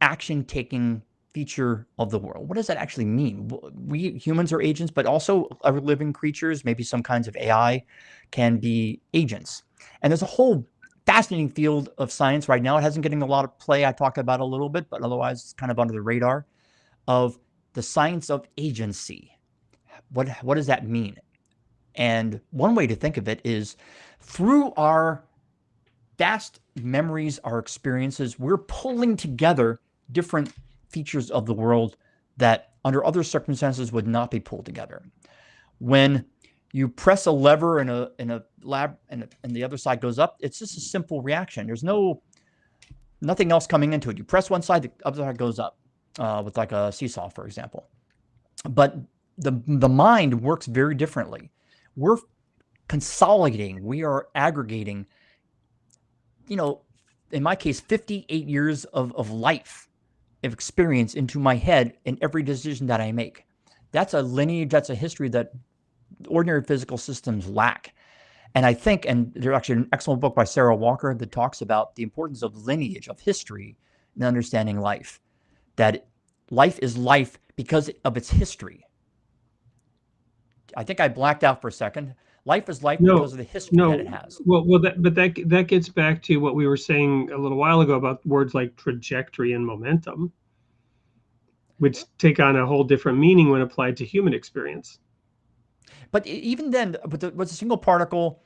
action-taking feature of the world? What does that actually mean? We humans are agents, but also other living creatures, maybe some kinds of AI, can be agents. And there's a whole fascinating field of science right now. It hasn't getting a lot of play. I talked about it a little bit, but otherwise it's kind of under the radar, of the science of agency. What does that mean? And one way to think of it is through our vast memories, our experiences, we're pulling together different features of the world that under other circumstances would not be pulled together. When you press a lever in a lab and the other side goes up, it's just a simple reaction. There's nothing else coming into it. You press one side, the other side goes up, with like a seesaw, for example. But the mind works very differently. We're consolidating, we are aggregating, you know, in my case, 58 years of life, of experience into my head in every decision that I make. That's a lineage, that's a history that ordinary physical systems lack. And I think, and there's actually an excellent book by Sarah Walker that talks about the importance of lineage, of history, in understanding life. That life is life because of its history. I think I blacked out for a second. Life is life because of the history that it has. Well, that gets back to what we were saying a little while ago about words like trajectory and momentum, which take on a whole different meaning when applied to human experience. But even then, with a single particle,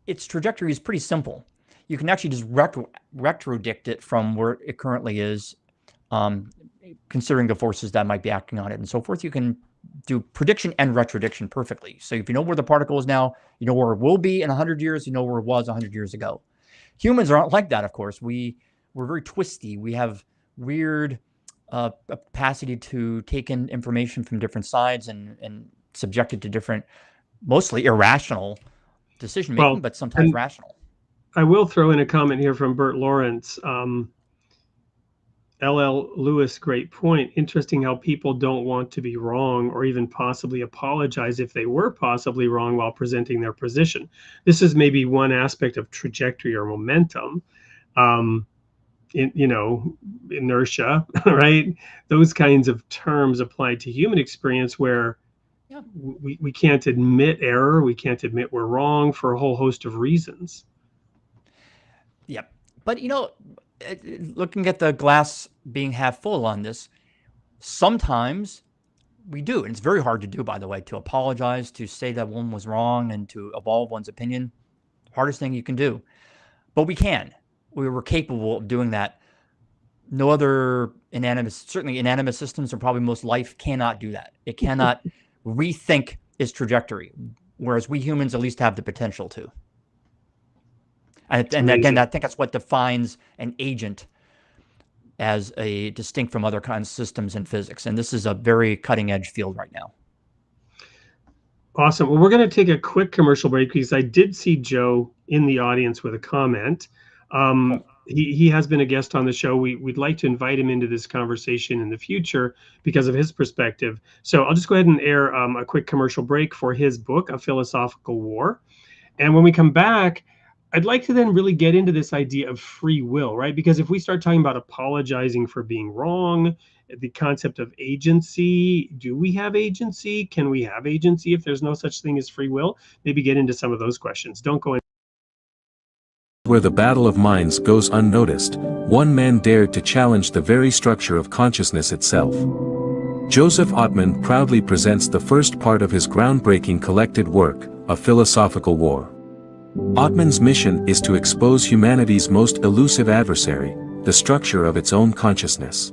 its trajectory is pretty simple. You can actually just retrodict it from where it currently is, considering the forces that might be acting on it and so forth. You can do prediction and retrodiction perfectly. So if you know where the particle is now, you know where it will be in 100 years, you know where it was 100 years ago. Humans aren't like that, of course. We're very twisty. We have weird capacity to take in information from different sides and subject it to different, mostly irrational decision-making, but sometimes rational. I will throw in a comment here from Bert Lawrence. L.L. Lewis, great point. Interesting how people don't want to be wrong or even possibly apologize if they were possibly wrong while presenting their position. This is maybe one aspect of trajectory or momentum, inertia, right? Those kinds of terms applied to human experience where we can't admit error, we can't admit we're wrong for a whole host of reasons. Yep. But, looking at the glass being half full on this, sometimes we do. And it's very hard to do, by the way, to apologize, to say that one was wrong and to evolve one's opinion. Hardest thing you can do. But we can. We were capable of doing that. No other certainly inanimate systems, or probably most life, cannot do that. It cannot rethink its trajectory, whereas we humans at least have the potential to. And again, I think that's what defines an agent as a distinct from other kinds of systems in physics. And this is a very cutting edge field right now. Awesome. Well, we're going to take a quick commercial break because I did see Joe in the audience with a comment. Cool. He has been a guest on the show. We'd like to invite him into this conversation in the future because of his perspective. So I'll just go ahead and air a quick commercial break for his book, A Philosophical War. And when we come back, I'd like to then really get into this idea of free will, right? Because if we start talking about apologizing for being wrong, the concept of agency, do we have agency? Can we have agency if there's no such thing as free will? Maybe get into some of those questions. Don't go in. Where the battle of minds goes unnoticed, one man dared to challenge the very structure of consciousness itself. Joseph Ottman proudly presents the first part of his groundbreaking collected work, A Philosophical War. Ottman's mission is to expose humanity's most elusive adversary, the structure of its own consciousness.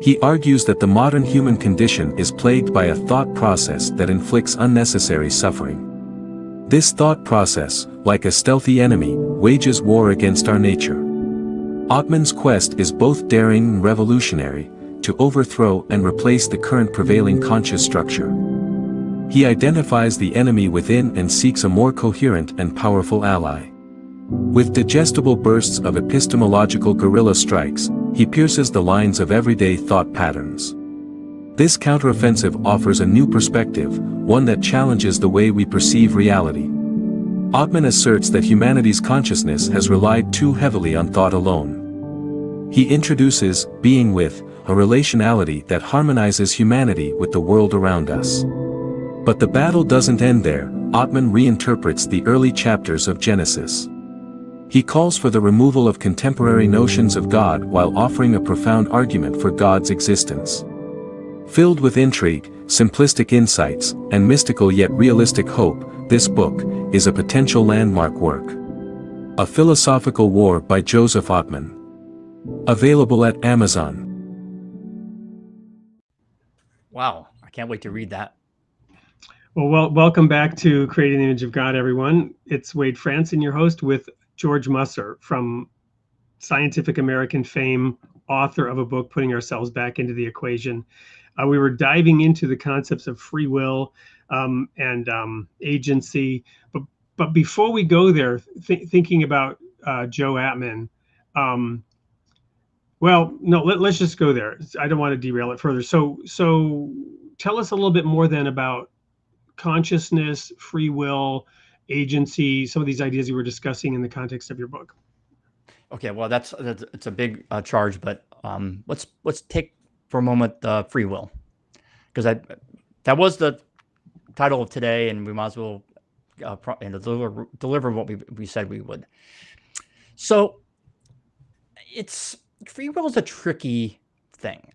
He argues that the modern human condition is plagued by a thought process that inflicts unnecessary suffering. This thought process, like a stealthy enemy, wages war against our nature. Ottman's quest is both daring and revolutionary, to overthrow and replace the current prevailing conscious structure. He identifies the enemy within and seeks a more coherent and powerful ally. With digestible bursts of epistemological guerrilla strikes, he pierces the lines of everyday thought patterns. This counteroffensive offers a new perspective, one that challenges the way we perceive reality. Ottman asserts that humanity's consciousness has relied too heavily on thought alone. He introduces being with, a relationality that harmonizes humanity with the world around us. But the battle doesn't end there. Ottman reinterprets the early chapters of Genesis. He calls for the removal of contemporary notions of God while offering a profound argument for God's existence. Filled with intrigue, simplistic insights, and mystical yet realistic hope, this book is a potential landmark work. A Philosophical War by Joseph Ottman. Available at Amazon. Wow, I can't wait to read that. Well, welcome back to Creating the Image of God, everyone. It's Wade Franson, your host, with George Musser from Scientific American fame, author of a book, Putting Ourselves Back into the Equation. We were diving into the concepts of free will and agency. But before we go there, thinking about Joe Ottman, let's just go there. I don't want to derail it further. So tell us a little bit more then about consciousness, free will, agency, some of these ideas you were discussing in the context of your book. Okay, well, it's a big charge, but let's take for a moment free will, because that was the title of today, and we might as well deliver what we said we would. So free will is a tricky thing,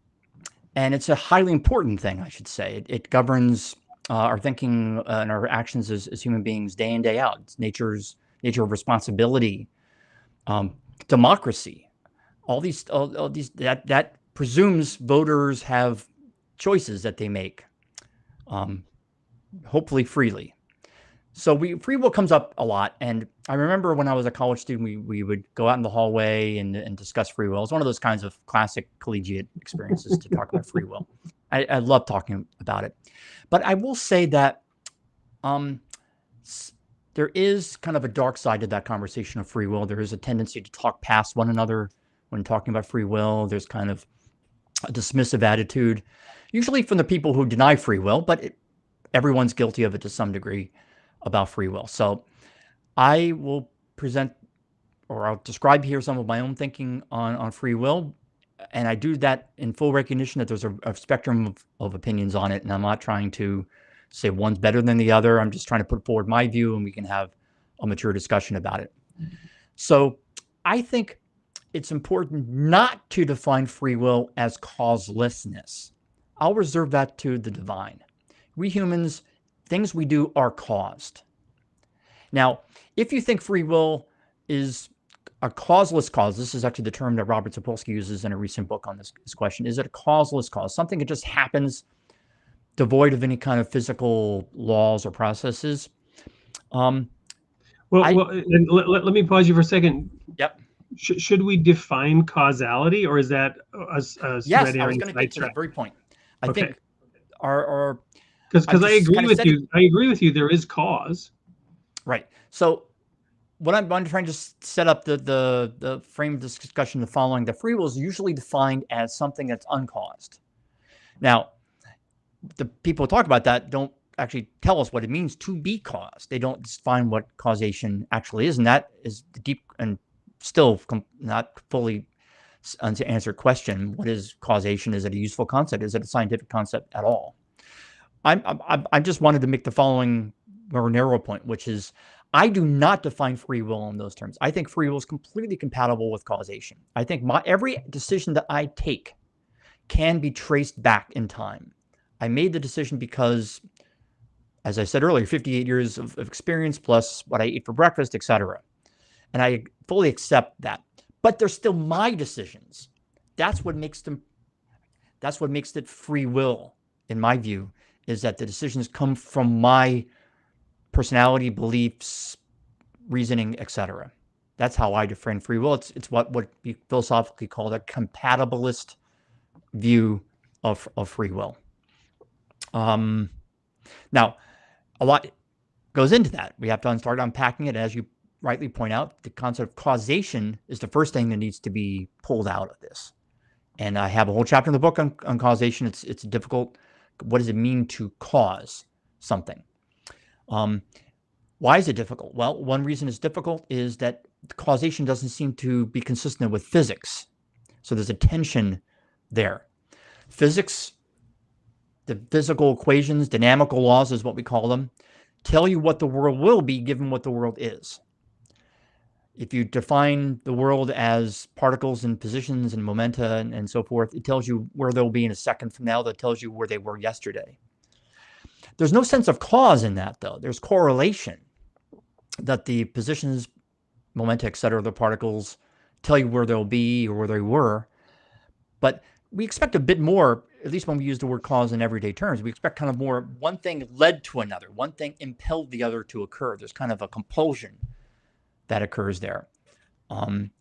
and it's a highly important thing, I should say. It governs our thinking and our actions as human beings day in, day out. It's nature of responsibility, democracy, all these that presumes voters have choices that they make, hopefully freely. So free will comes up a lot, and I remember when I was a college student, we would go out in the hallway and discuss free will. It's one of those kinds of classic collegiate experiences to talk about free will. I love talking about it, but I will say that there is kind of a dark side to that conversation of free will. There is a tendency to talk past one another when talking about free will. There's kind of a dismissive attitude, usually from the people who deny free will, but everyone's guilty of it to some degree about free will. So I will present, or I'll describe here some of my own thinking on free will. And I do that in full recognition that there's a spectrum of opinions on it. And I'm not trying to say one's better than the other. I'm just trying to put forward my view, and we can have a mature discussion about it. So I think it's important not to define free will as causelessness. I'll reserve that to the divine. We humans, things we do are caused. Now, if you think free will is a causeless cause, this is actually the term that Robert Sapolsky uses in a recent book on this question. Is it a causeless cause? Something that just happens devoid of any kind of physical laws or processes? And let me pause you for a second. Yep. Should we define causality, or is that a yes, I was going to get to that very point. I think our because I agree with you. I agree with you. There is cause. Right. So what I'm trying to set up the frame of this discussion the following: that free will is usually defined as something that's uncaused. Now, the people who talk about that don't actually tell us what it means to be caused. They don't define what causation actually is, and that is the deep and still not fully unanswered question. What is causation? Is it a useful concept? Is it a scientific concept at all? I just wanted to make the following more narrow point, which is I do not define free will in those terms. I think free will is completely compatible with causation. I think every decision that I take can be traced back in time. I made the decision because, as I said earlier, 58 years of experience plus what I eat for breakfast, etc. And I fully accept that. But they're still my decisions. That's what makes them. That's what makes it free will, in my view, is that the decisions come from my personality, beliefs, reasoning, etc. That's how I define free will. It's what would be philosophically called a compatibilist view of free will. Now, a lot goes into that. We have to start unpacking it. As you rightly point out, the concept of causation is the first thing that needs to be pulled out of this. And I have a whole chapter in the book on causation. It's difficult. What does it mean to cause something? Why is it difficult? Well, one reason it's difficult is that causation doesn't seem to be consistent with physics. So there's a tension there. Physics, the physical equations, dynamical laws is what we call them, tell you what the world will be given what the world is. If you define the world as particles and positions and momenta and so forth, it tells you where they'll be in a second from now. That tells you where they were yesterday. There's no sense of cause in that, though. There's correlation that the positions, momenta, etc., the particles tell you where they'll be or where they were. But we expect a bit more, at least when we use the word cause in everyday terms. We expect kind of more, one thing led to another. One thing impelled the other to occur. There's kind of a compulsion that occurs there. And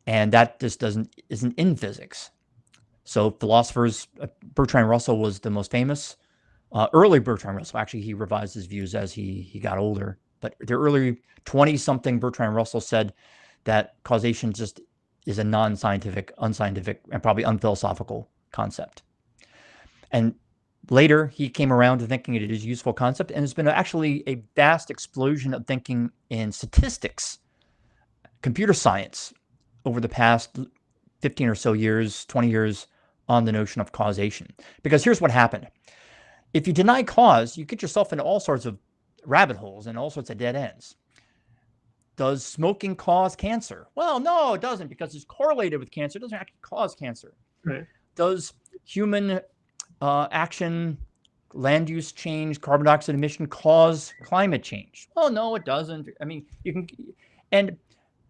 that just isn't in physics. So philosophers, Bertrand Russell was the most famous. Early Bertrand Russell, actually, he revised his views as he got older. But the early 20-something Bertrand Russell said that causation just is a non-scientific, unscientific, and probably unphilosophical concept. And later, he came around to thinking it is a useful concept, and it's been actually a vast explosion of thinking in statistics, computer science, over the past 15 or so years, 20 years, on the notion of causation. Because here's what happened. If you deny cause, you get yourself into all sorts of rabbit holes and all sorts of dead ends. Does smoking cause cancer? Well, no, it doesn't, because it's correlated with cancer. It doesn't actually cause cancer. Right. Does human action, land use change, carbon dioxide emission cause climate change? Oh, no, it doesn't. I mean, you can, and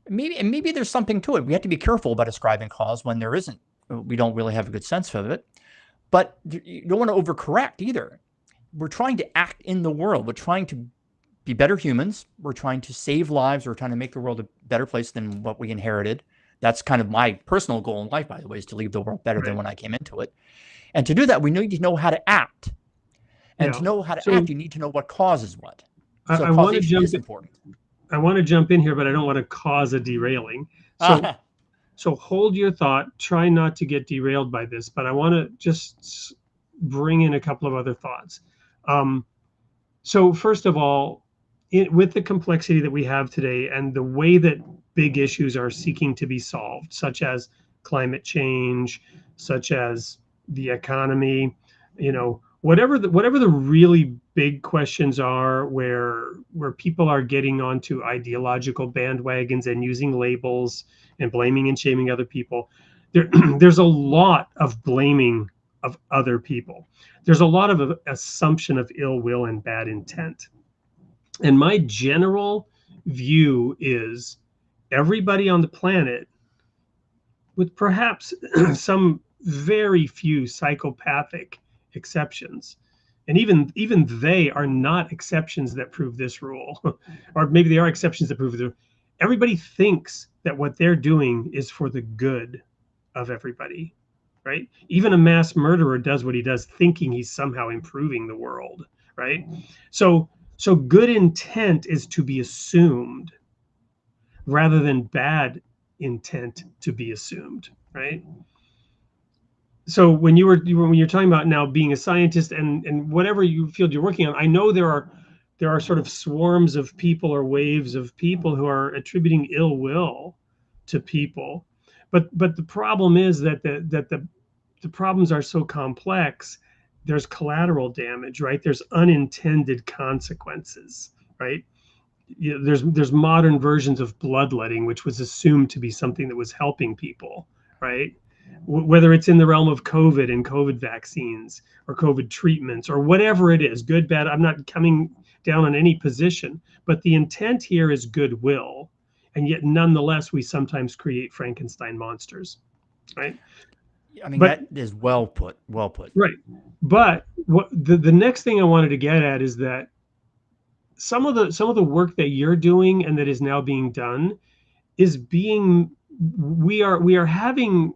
maybe there's something to it. We have to be careful about ascribing cause when there isn't. We don't really have a good sense of it. But you don't want to overcorrect either. We're trying to act in the world. We're trying to be better humans. We're trying to save lives. We're trying to make the world a better place than what we inherited. That's kind of my personal goal in life, by the way, is to leave the world better than when I came into it. And to do that, we need to know how to act. And to know how to act, you need to know what causes what. So I want to causation is important. I want to jump in here, but I don't want to cause a derailing. So hold your thought. Try not to get derailed by this, but I want to just bring in a couple of other thoughts. So first of all, with the complexity that we have today and the way that big issues are seeking to be solved, such as climate change, such as the economy, whatever the really big questions are, where people are getting onto ideological bandwagons and using labels and blaming and shaming other people, there's a lot of blaming of other people. There's a lot of assumption of ill will and bad intent. And my general view is everybody on the planet, with perhaps some very few psychopathic exceptions, and even they are not exceptions that prove this rule, or maybe they are exceptions that prove it. Everybody thinks that what they're doing is for the good of everybody, right? Even a mass murderer does what he does thinking he's somehow improving the world, right? So good intent is to be assumed rather than bad intent to be assumed, right? So when you're talking about now being a scientist and whatever field you're working on, I know there are sort of swarms of people or waves of people who are attributing ill will to people, but the problem is that the problems are so complex. There's collateral damage, right? There's unintended consequences, right? There's modern versions of bloodletting, which was assumed to be something that was helping people, right? Whether it's in the realm of COVID and COVID vaccines or COVID treatments or whatever it is, good, bad, I'm not coming down on any position, but the intent here is goodwill. And yet nonetheless, we sometimes create Frankenstein monsters, right? I mean, But that is well put. Well put. right. But what the next thing I wanted to get at is that some of the work that you're doing and that is now being done is being we are having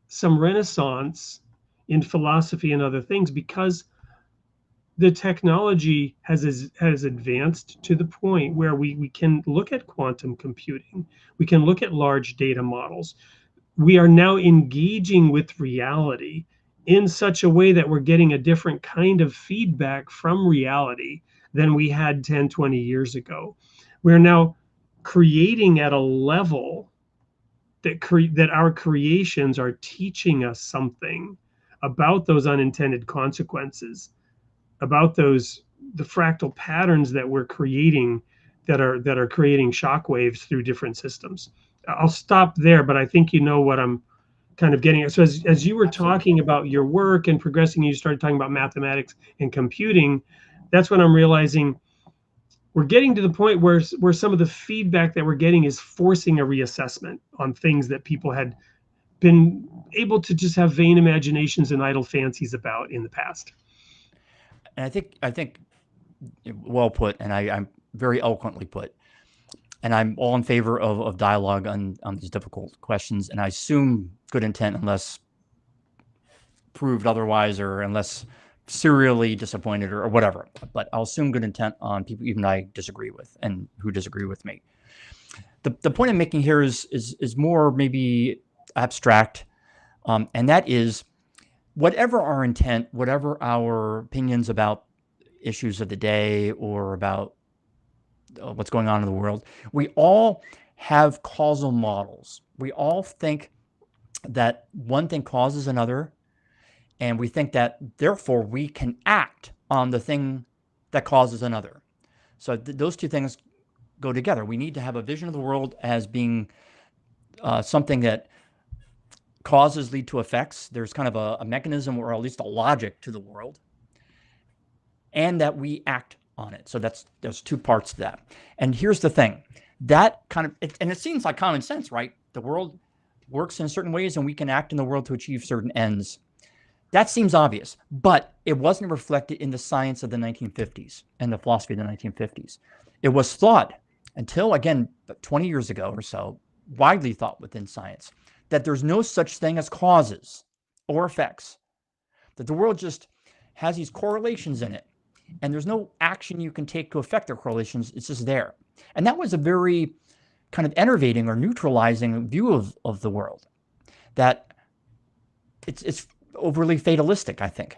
some renaissance in philosophy and other things because the technology has advanced to the point where we can look at quantum computing, we can look at large data models. We are now engaging with reality in such a way that we're getting a different kind of feedback from reality than we had 10, 20 years ago. We're now creating at a level that our creations are teaching us something about those unintended consequences, about the fractal patterns that we're creating that are creating shock waves through different systems. I'll stop there, but I think you know what I'm kind of getting at. So as you were talking about your work and progressing, you started talking about mathematics and computing. That's when I'm realizing we're getting to the point where some of the feedback that we're getting is forcing a reassessment on things that people had been able to just have vain imaginations and idle fancies about in the past. And I think well put, and I'm very eloquently put. And I'm all in favor of dialogue on these difficult questions. And I assume good intent unless proved otherwise, or unless serially disappointed or whatever. But I'll assume good intent on people even I disagree with and who disagree with me. The point I'm making here is more maybe abstract, and that is whatever our intent, whatever our opinions about issues of the day or about what's going on in the world, we all have causal models. We all think that one thing causes another, and we think that therefore we can act on the thing that causes another. So those two things go together. We need to have a vision of the world as being something that causes lead to effects. There's kind of a mechanism or at least a logic to the world, and that we act on it. So there's two parts to that. And here's the thing, that kind of, and it seems like common sense, right? The world works in certain ways and we can act in the world to achieve certain ends. That seems obvious, but it wasn't reflected in the science of the 1950s and the philosophy of the 1950s. It was thought until, again, 20 years ago or so, widely thought within science, that there's no such thing as causes or effects, that the world just has these correlations in it. And there's no action you can take to affect their correlations. It's just there. And that was a very kind of enervating or neutralizing view of the world. That it's overly fatalistic, I think.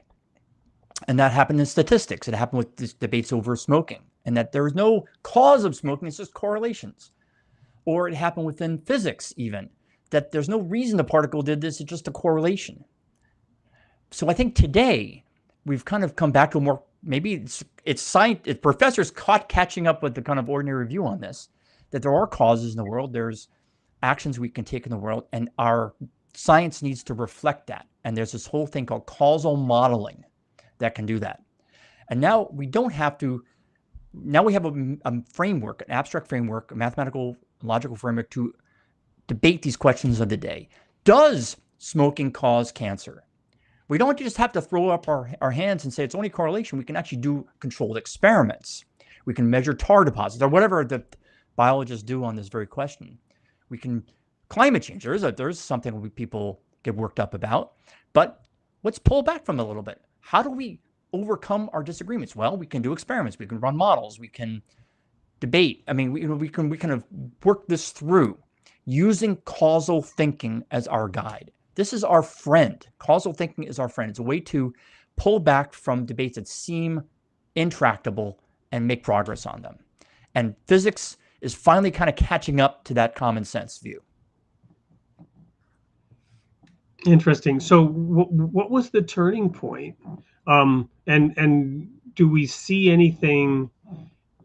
And that happened in statistics. It happened with these debates over smoking. And that there was no cause of smoking, it's just correlations. Or it happened within physics even, that there's no reason the particle did this, it's just a correlation. So I think today, we've kind of come back to a more, maybe it's science, professors catching up with the kind of ordinary view on this, that there are causes in the world, there's actions we can take in the world, and our science needs to reflect that. And there's this whole thing called causal modeling that can do that. And now we don't have to, now we have a framework, an abstract framework, a mathematical, logical framework to debate these questions of the day. Does smoking cause cancer? We don't just have to throw up our hands and say it's only correlation. We can actually do controlled experiments. We can measure tar deposits or whatever the biologists do on this very question. We can climate change. There's something people get worked up about, but let's pull back from it a little bit. How do we overcome our disagreements? Well, we can do experiments. We can run models. We can debate. I mean, we can kind of work this through using causal thinking as our guide. This is our friend. Causal thinking is our friend. It's a way to pull back from debates that seem intractable and make progress on them. And physics is finally kind of catching up to that common sense view. Interesting. So what was the turning point? And do we see anything?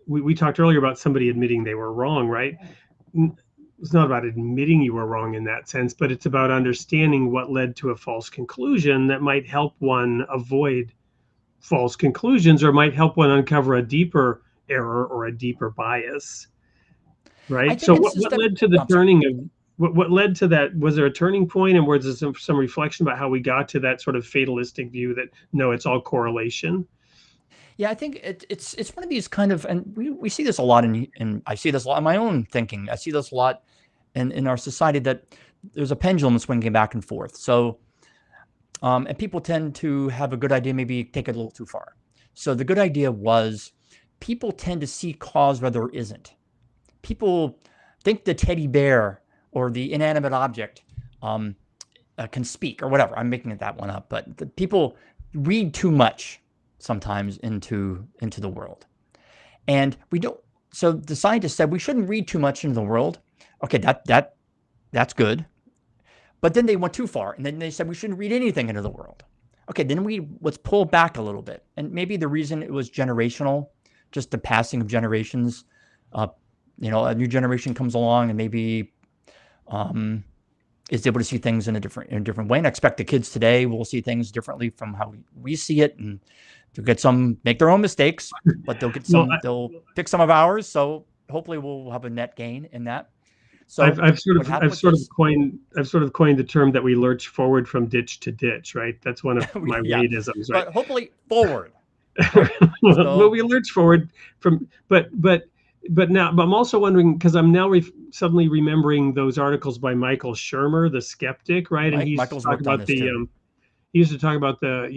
We talked earlier about somebody admitting they were wrong, right? It's not about admitting you were wrong in that sense, but it's about understanding what led to a false conclusion that might help one avoid false conclusions, or might help one uncover a deeper error or a deeper bias, right? So what led to the turning of what led to that? Was there a turning point, and was there some reflection about how we got to that sort of fatalistic view that no, it's all correlation? Yeah, I think it's one of these kind of, and we see this a lot in I see this a lot in my own thinking. I see this a lot in our society, that there's a pendulum swinging back and forth. So, and people tend to have a good idea, maybe take it a little too far. So the good idea was, people tend to see cause where there isn't. People think the teddy bear or the inanimate object can speak or whatever. I'm making that one up, but the people read too much sometimes into the world, and we don't. So the scientists said we shouldn't read too much into the world. Okay, that's good, but then they went too far, and then they said we shouldn't read anything into the world. Okay, then let's pull back a little bit, and maybe the reason it was generational, just the passing of generations. A new generation comes along and maybe is able to see things in a different way. And I expect the kids today will see things differently from how we see it, and they'll make their own mistakes, but they'll get some. They'll pick some of ours. So hopefully we'll have a net gain in that. So I've sort of coined the term that we lurch forward from ditch to ditch, right? That's one of my Wadeisms, right? But hopefully forward. Well, we lurch forward from, but I'm also wondering, because I'm now suddenly remembering those articles by Michael Shermer, the skeptic, right? And he's talking about he used to talk about the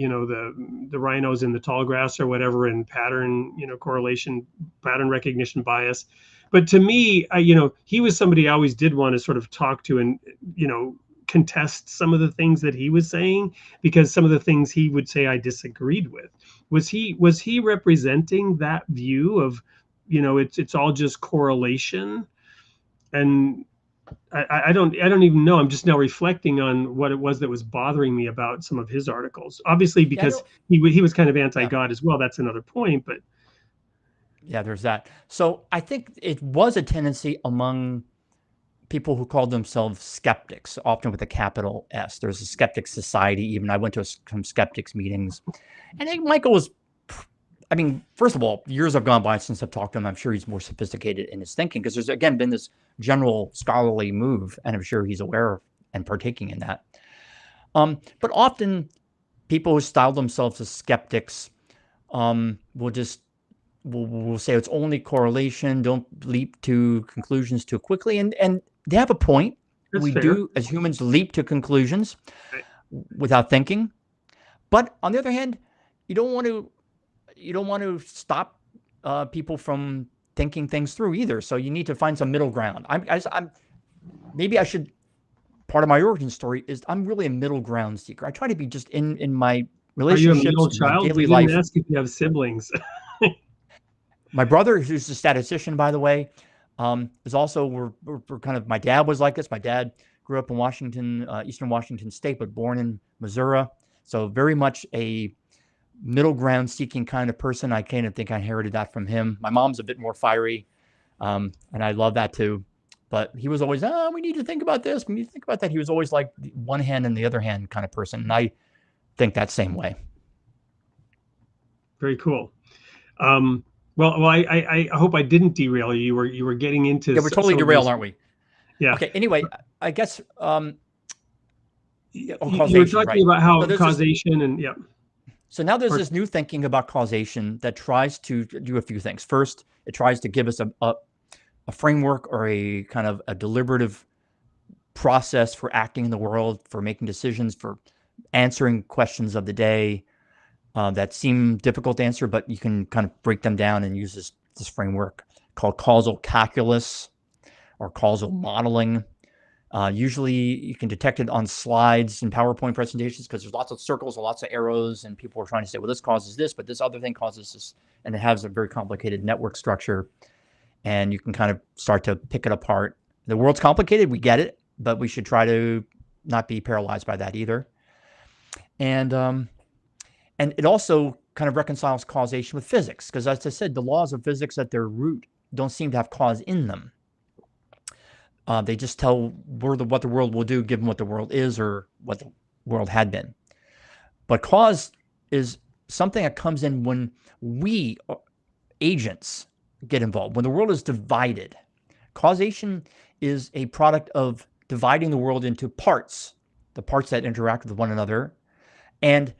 rhinos in the tall grass or whatever, and pattern, correlation, pattern recognition bias. But to me, he was somebody I always did want to sort of talk to and, contest some of the things that he was saying, because some of the things he would say I disagreed with. Was he representing that view of, it's all just correlation? And I don't even know. I'm just now reflecting on what it was that was bothering me about some of his articles. Obviously, because he was kind of anti-God as well. That's another point, but. Yeah, there's that. So I think it was a tendency among people who called themselves skeptics, often with a capital S. There's a skeptic society. Even I went to some skeptics meetings, and I think Michael was. I mean, first of all, years have gone by since I've talked to him. I'm sure he's more sophisticated in his thinking, because there's, again, been this general scholarly move, and I'm sure he's aware of and partaking in that. But often people who style themselves as skeptics will say it's only correlation. Don't leap to conclusions too quickly. And they have a point. That's we fair. do, as humans, leap to conclusions without thinking. But on the other hand, you don't want to stop people from thinking things through either. So you need to find some middle ground. Part of my origin story is I'm really a middle ground seeker. I try to be just in my relationships. Are you a middle child? Daily I life. didn't ask if you have siblings. My brother, who's a statistician, by the way, is also, we're kind of, my dad was like this. My dad grew up in Washington, Eastern Washington State, but born in Missouri. So very much a middle ground seeking kind of person. I kind of think I inherited that from him. My mom's a bit more fiery, and I love that too. But he was always, we need to think about this. We need to think about that. He was always like one hand and the other hand kind of person. And I think that same way. Very cool. Well, I hope I didn't derail you. You were getting into. Yeah, we're totally derailed, aren't we? Yeah. Okay. Anyway, I guess you were talking about how causation and yeah. So now there's this new thinking about causation that tries to do a few things. First, it tries to give us a framework or a kind of a deliberative process for acting in the world, for making decisions, for answering questions of the day that seem difficult to answer, but you can kind of break them down and use this framework called causal calculus or causal modeling. Usually you can detect it on slides and PowerPoint presentations because there's lots of circles and lots of arrows, and people are trying to say, well, this causes this, but this other thing causes this. And it has a very complicated network structure. And you can kind of start to pick it apart. The world's complicated, we get it, but we should try to not be paralyzed by that either. And it also kind of reconciles causation with physics, because as I said, the laws of physics at their root don't seem to have cause in them. They just tell what the world will do given what the world is or what the world had been. But cause is something that comes in when we, agents, get involved. When the world is divided, causation is a product of dividing the world into parts, the parts that interact with one another, and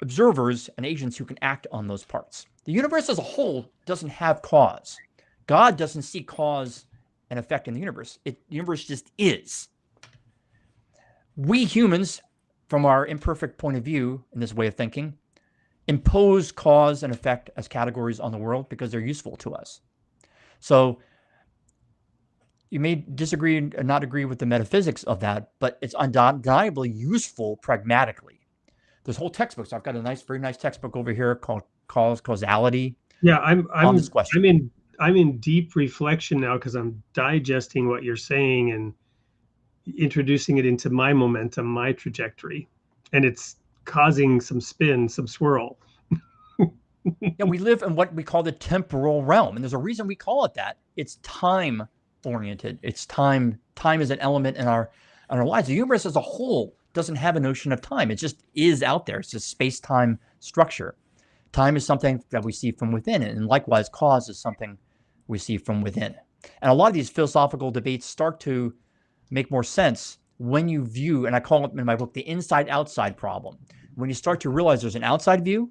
observers and agents who can act on those parts. The universe as a whole doesn't have cause. God doesn't see cause and effect in the universe. The universe just is. We humans, from our imperfect point of view in this way of thinking, impose cause and effect as categories on the world because they're useful to us. So you may disagree or not agree with the metaphysics of that, but it's undeniably useful pragmatically. There's whole textbooks. I've got a very nice textbook over here called Causality. Yeah, on this question. I'm in deep reflection now because I'm digesting what you're saying and introducing it into my momentum, my trajectory, and it's causing some spin, some swirl. Yeah, we live in what we call the temporal realm, and there's a reason we call it that. It's time oriented. It's time. Time is an element in our lives. The universe as a whole doesn't have a notion of time. It just is out there. It's a space-time structure. Time is something that we see from within, and likewise, cause is something we see from within. And a lot of these philosophical debates start to make more sense when you view, and I call it in my book, the inside-outside problem. When you start to realize there's an outside view,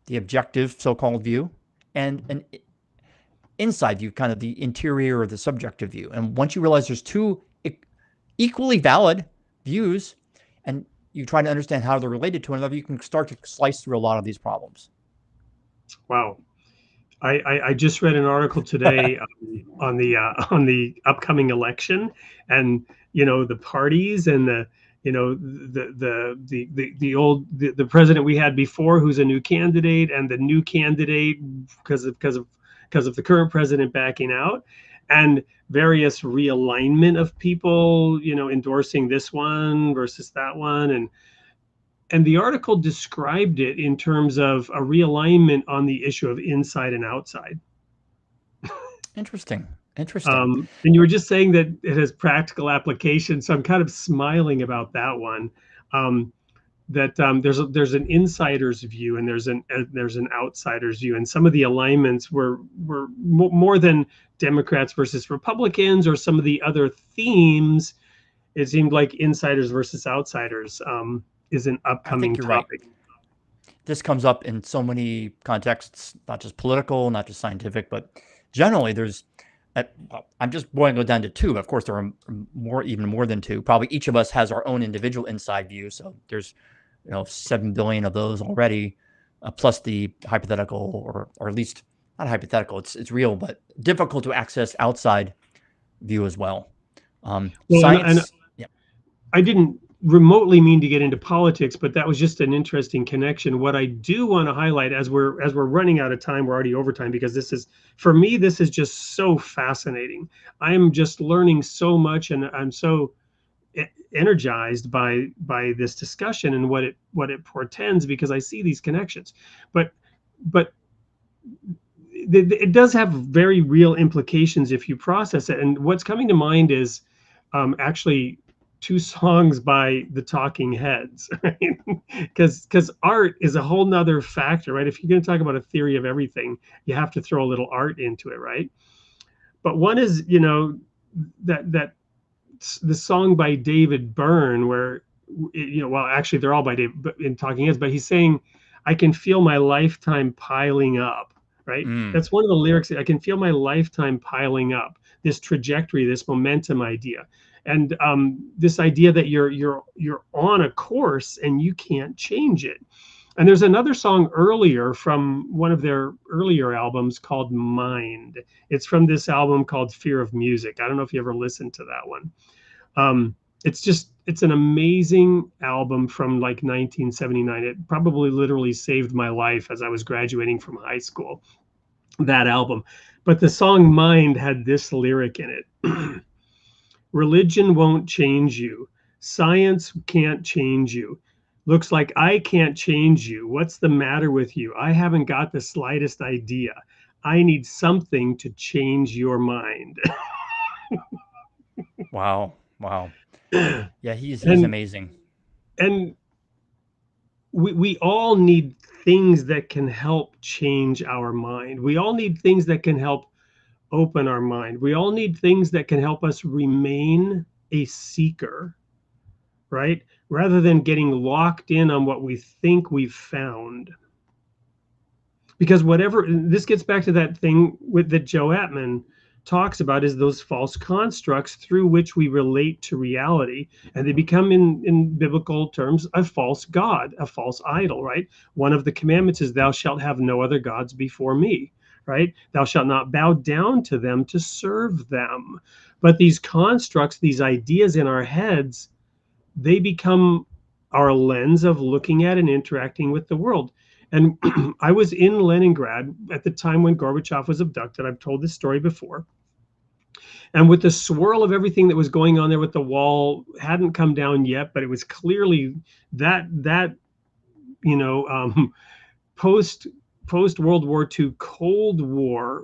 the objective so-called view, and an inside view, kind of the interior or the subjective view. And once you realize there's two equally valid views, and you try to understand how they're related to one another, you can start to slice through a lot of these problems. Wow. I just read an article today on the upcoming election, and the parties and the the president we had before, who's a new candidate, and the new candidate because of the current president backing out, and various realignment of people endorsing this one versus that one, and the article described it in terms of a realignment on the issue of inside and outside. Interesting. And you were just saying that it has practical application, so I'm kind of smiling about that one. There's an insider's view and there's an outsider's view, and some of the alignments were more than Democrats versus Republicans or some of the other themes. It seemed like insiders versus outsiders is an upcoming topic. Right. This comes up in so many contexts, not just political, not just scientific, but generally I'm just boiling it down to two. Of course, there are even more than two. Probably each of us has our own individual inside view. So there's 7 billion of those already, plus the hypothetical, or at least not hypothetical. It's real, but difficult to access outside view as well. Science. I didn't remotely mean to get into politics, but that was just an interesting connection. What I do want to highlight, as we're running out of time, we're already over time, because this is just so fascinating. I'm just learning so much, and I'm so energized by this discussion and what it portends, because I see these connections. But it does have very real implications if you process it. And what's coming to mind is actually 2 songs by the Talking Heads, right? Because art is a whole nother factor, right? If you're going to talk about a theory of everything, you have to throw a little art into it, right? But one is, that the song by David Byrne, where, well, actually they're all by David in Talking Heads, but he's saying, "I can feel my lifetime piling up," right? That's one of the lyrics. I can feel my lifetime piling up, this trajectory, this momentum idea. And this idea that you're on a course and you can't change it. And there's another song earlier from one of their earlier albums called Mind. It's from this album called Fear of Music. I don't know if you ever listened to that one. It's an amazing album from like 1979. It probably literally saved my life as I was graduating from high school, that album. But the song Mind had this lyric in it. "Religion won't change you. Science can't change you. Looks like I can't change you. What's the matter with you? I haven't got the slightest idea. I need something to change your mind." Wow. Yeah, he's amazing. And we all need things that can help change our mind. We all need things that can help open our mind. We all need things that can help us remain a seeker, right? Rather than getting locked in on what we think we've found. Because whatever, this gets back to that thing that Joe Atman talks about, is those false constructs through which we relate to reality, and they become, in biblical terms, a false god, a false idol, right? One of the commandments is, thou shalt have no other gods before me, right? Thou shalt not bow down to them to serve them. But these constructs, these ideas in our heads, they become our lens of looking at and interacting with the world. And I was in Leningrad at the time when Gorbachev was abducted. I've told this story before. And with the swirl of everything that was going on there, with the wall hadn't come down yet, but it was clearly that post World War II Cold War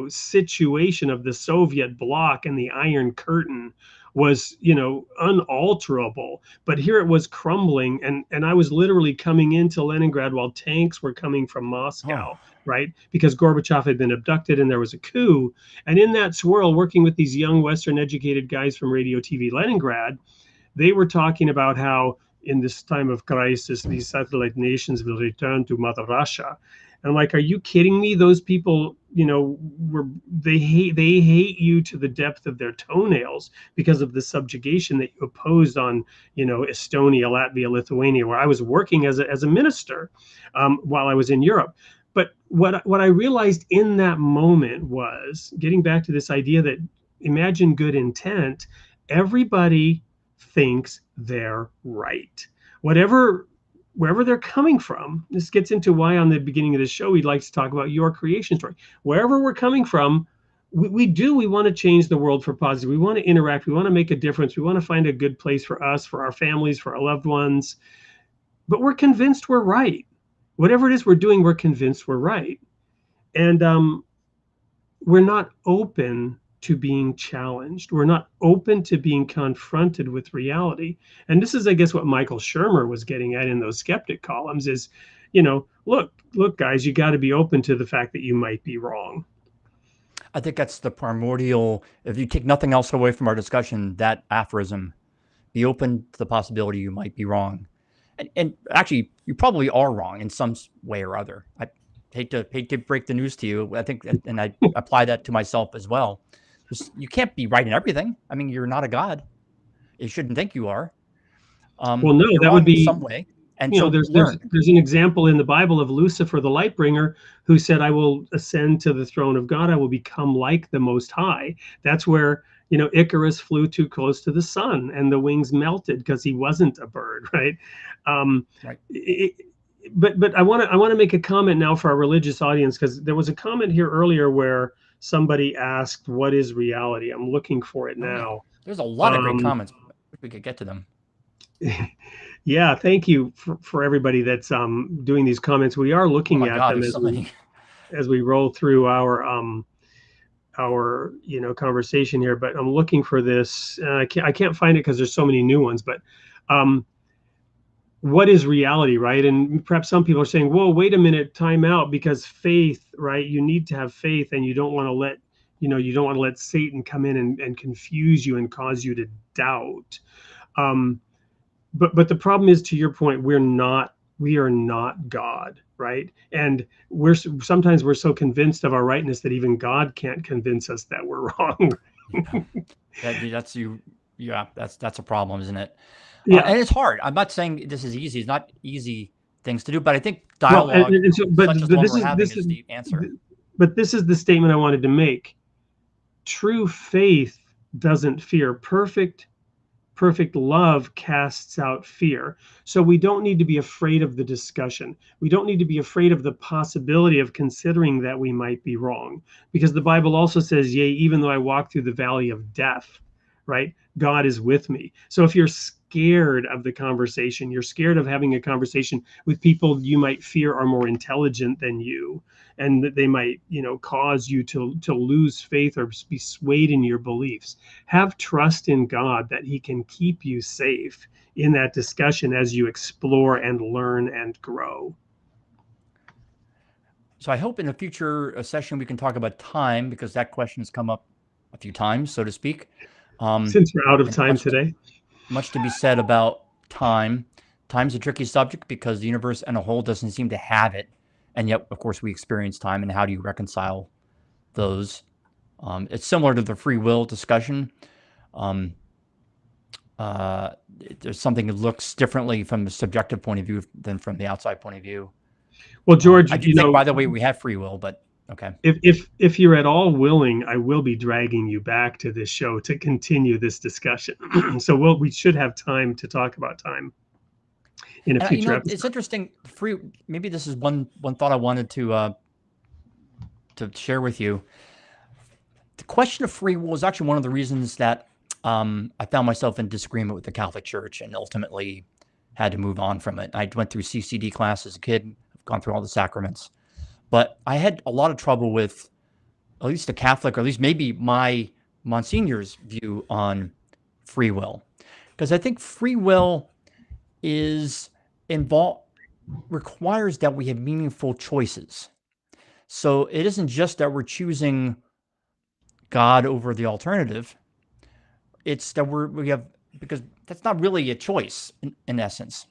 situation of the Soviet bloc and the Iron Curtain was unalterable. But here it was crumbling, and I was literally coming into Leningrad while tanks were coming from Moscow, right? Because Gorbachev had been abducted and there was a coup. And in that swirl, working with these young Western educated guys from Radio TV Leningrad, they were talking about how in this time of crisis, these satellite nations will return to Mother Russia. And I'm like, are you kidding me? Those people, they hate you to the depth of their toenails because of the subjugation that you opposed on, Estonia, Latvia, Lithuania, where I was working as a minister while I was in Europe. But what I realized in that moment was, getting back to this idea that, imagine good intent, everybody thinks they're right. Wherever they're coming from. This gets into why on the beginning of the show we'd like to talk about your creation story. Wherever we're coming from, we want to change the world for positive. We want to interact. We want to make a difference. We want to find a good place for us, for our families, for our loved ones. But we're convinced we're right. Whatever it is we're doing, we're convinced we're right. And we're not open to being challenged. We're not open to being confronted with reality. And this is, I guess, what Michael Shermer was getting at in those skeptic columns is, look, guys, you got to be open to the fact that you might be wrong. I think that's the primordial, if you take nothing else away from our discussion, that aphorism, be open to the possibility you might be wrong. And actually, you probably are wrong in some way or other. I hate to break the news to you. I think, and I apply that to myself as well. You can't be right in everything. I mean, you're not a god. You shouldn't think you are. Well, no, that would be in some way. And there's an example in the Bible of Lucifer, the light bringer, who said, I will ascend to the throne of God. I will become like the Most High. That's where, Icarus flew too close to the sun and the wings melted because he wasn't a bird, right? Right. But I want to make a comment now for our religious audience, because there was a comment here earlier where somebody asked, what is reality? I'm looking for it now. There's a lot of great comments. If we could get to them. Yeah, thank you for everybody that's doing these comments. We are looking at them as we roll through our conversation here. But I'm looking for this. I can't find it because there's so many new ones. But what is reality, right? And perhaps some people are saying, whoa, wait a minute, time out, because faith, right? You need to have faith, and you don't want to let Satan come in and confuse you and cause you to doubt. But the problem is, to your point, we are not God, right? And sometimes we're so convinced of our rightness that even God can't convince us that we're wrong. That's a problem, isn't it? Yeah, and it's hard. I'm not saying this is easy. It's not easy things to do, but I think dialogue, such as the one we're having, is the answer. But this is the statement I wanted to make. True faith doesn't fear. Perfect love casts out fear. So we don't need to be afraid of the discussion. We don't need to be afraid of the possibility of considering that we might be wrong, because the Bible also says, yea, even though I walk through the valley of death, right? God is with me. So if you're scared of the conversation, you're scared of having a conversation with people you might fear are more intelligent than you, and that they might, cause you to lose faith or be swayed in your beliefs, have trust in God that he can keep you safe in that discussion as you explore and learn and grow. So I hope in a future session we can talk about time, because that question has come up a few times, so to speak. Since we're out of And time today. much to be said about time. Time's a tricky subject because the universe as a whole doesn't seem to have it. And yet, of course, we experience time. And how do you reconcile those? It's similar to the free will discussion. There's something that looks differently from the subjective point of view than from the outside point of view. Well, George, I do think, by the way, we have free will, but okay. If you're at all willing, I will be dragging you back to this show to continue this discussion. So we should have time to talk about time in a future episode. It's interesting. Maybe this is one thought I wanted to share with you. The question of free will is actually one of the reasons that I found myself in disagreement with the Catholic Church and ultimately had to move on from it. I went through CCD class as a kid. I've gone through all the sacraments. But I had a lot of trouble with at least the Catholic, or at least maybe my Monsignor's view on free will. Because I think free will requires that we have meaningful choices. So it isn't just that we're choosing God over the alternative. It's that because that's not really a choice in essence.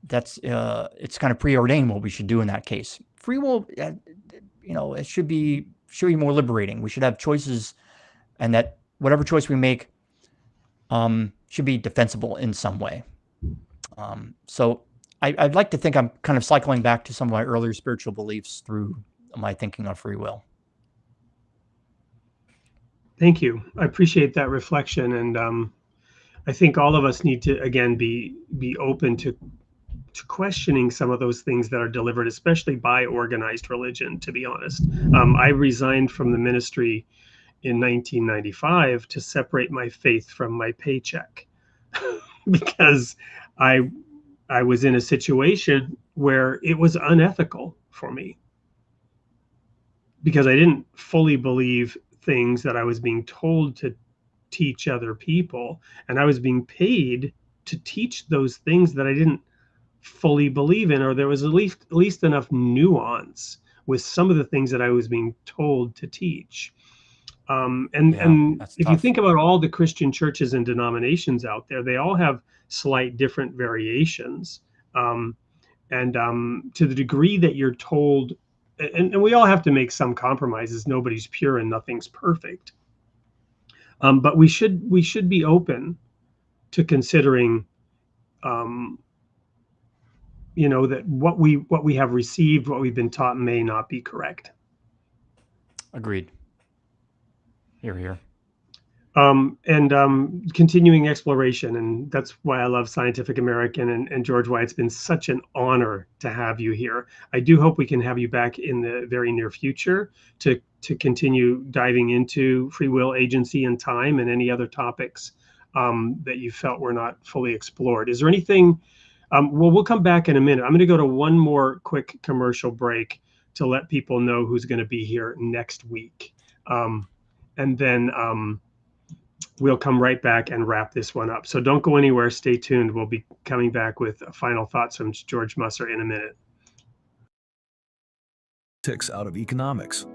That's it's kind of preordained what we should do in that case. Free will, it should be more liberating. We should have choices, and that whatever choice we make should be defensible in some way. So I'd like to think I'm kind of cycling back to some of my earlier spiritual beliefs through my thinking on free will. Thank you. I appreciate that reflection, and I think all of us need to again be open to questioning some of those things that are delivered, especially by organized religion. To be honest, I resigned from the ministry in 1995 to separate my faith from my paycheck because I was in a situation where it was unethical for me because I didn't fully believe things that I was being told to teach other people, and I was being paid to teach those things that I didn't fully believe in, or there was at least enough nuance with some of the things that I was being told to teach. And if you think about all the Christian churches and denominations out there, they all have slight different variations. To the degree that you're told, and we all have to make some compromises. Nobody's pure and nothing's perfect. But we should be open to considering, that what we have received, what we've been taught, may not be correct. Agreed. Here. Continuing exploration, and that's why I love Scientific American, and George, why it's been such an honor to have you here. I do hope we can have you back in the very near future to continue diving into free will, agency, and time, and any other topics that you felt were not fully explored. Is there anything? We'll come back in a minute. I'm going to go to one more quick commercial break to let people know who's going to be here next week. And then we'll come right back and wrap this one up. So don't go anywhere. Stay tuned. We'll be coming back with final thoughts from George Musser in a minute. Out of economics.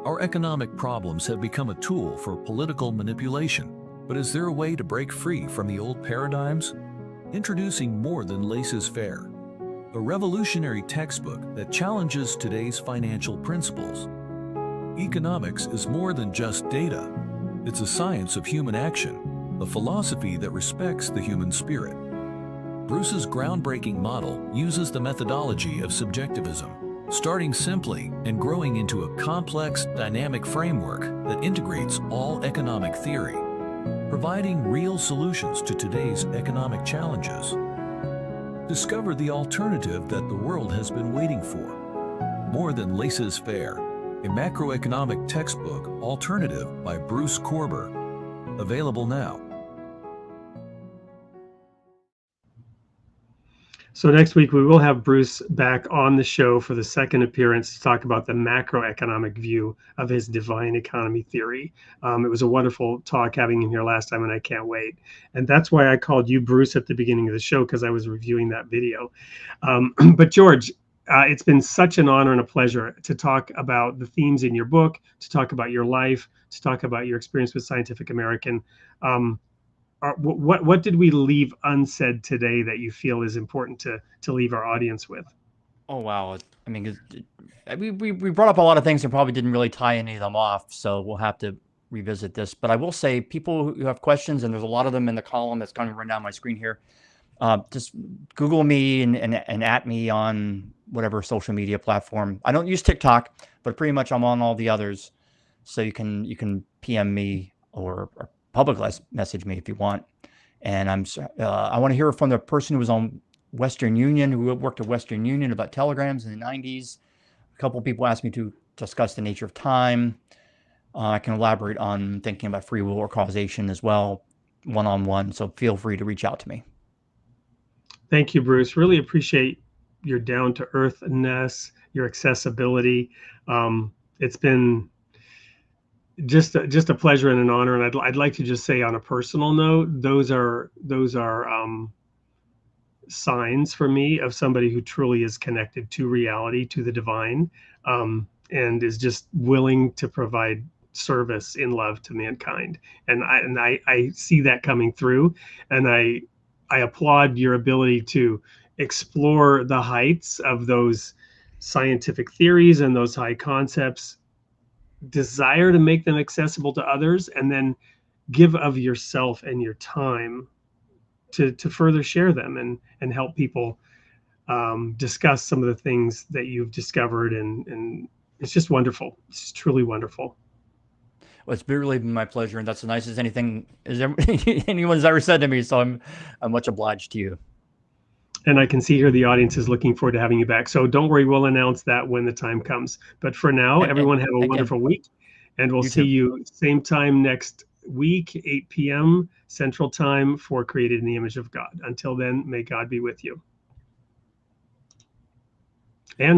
Our economic problems have become a tool for political manipulation. But is there a way to break free from the old paradigms? Introducing More Than Laissez-Faire, a revolutionary textbook that challenges today's financial principles. Economics is more than just data. It's a science of human action, a philosophy that respects the human spirit. Bruce's groundbreaking model uses the methodology of subjectivism, starting simply and growing into a complex, dynamic framework that integrates all economic theory, providing real solutions to today's economic challenges. Discover the alternative that the world has been waiting for. More Than Laissez-Faire, a macroeconomic textbook alternative by Bruce Korber. Available now. So next week we will have Bruce back on the show for the second appearance to talk about the macroeconomic view of his divine economy theory. It was a wonderful talk having him here last time, and I can't wait. And that's why I called you Bruce at the beginning of the show, because I was reviewing that video. But George, It's been such an honor and a pleasure to talk about the themes in your book, to talk about your life, to talk about your experience with Scientific American. What did we leave unsaid today that you feel is important to leave our audience with? Oh, wow. I mean, we brought up a lot of things and probably didn't really tie any of them off, so we'll have to revisit this. But I will say, people who have questions, and there's a lot of them in the column that's going to run down my screen here, just Google me and at me on whatever social media platform. I don't use TikTok, but pretty much I'm on all the others. So you can PM me or public message me if you want. And I want to hear from the person who was on Western Union, who worked at Western Union, about telegrams in the 90s. A couple of people asked me to discuss the nature of time. I can elaborate on thinking about free will or causation as well, one-on-one. So feel free to reach out to me. Thank you, Bruce. Really appreciate your down-to-earthness, your accessibility. It's been just a pleasure and an honor. And I'd like to just say, on a personal note, those are signs for me of somebody who truly is connected to reality, to the divine, and is just willing to provide service in love to mankind. And I see that coming through, and I applaud your ability to explore the heights of those scientific theories and those high concepts, desire to make them accessible to others, and then give of yourself and your time to further share them and help people discuss some of the things that you've discovered. And it's just wonderful. It's truly wonderful. Well, it's really been my pleasure, and that's the nicest anything anyone's ever said to me. So I'm much obliged to you. And I can see here the audience is looking forward to having you back. So don't worry, we'll announce that when the time comes. But for now, everyone have a wonderful week, and we'll see you same time next week, 8 p.m. Central Time, for Created in the Image of God. Until then, may God be with you. And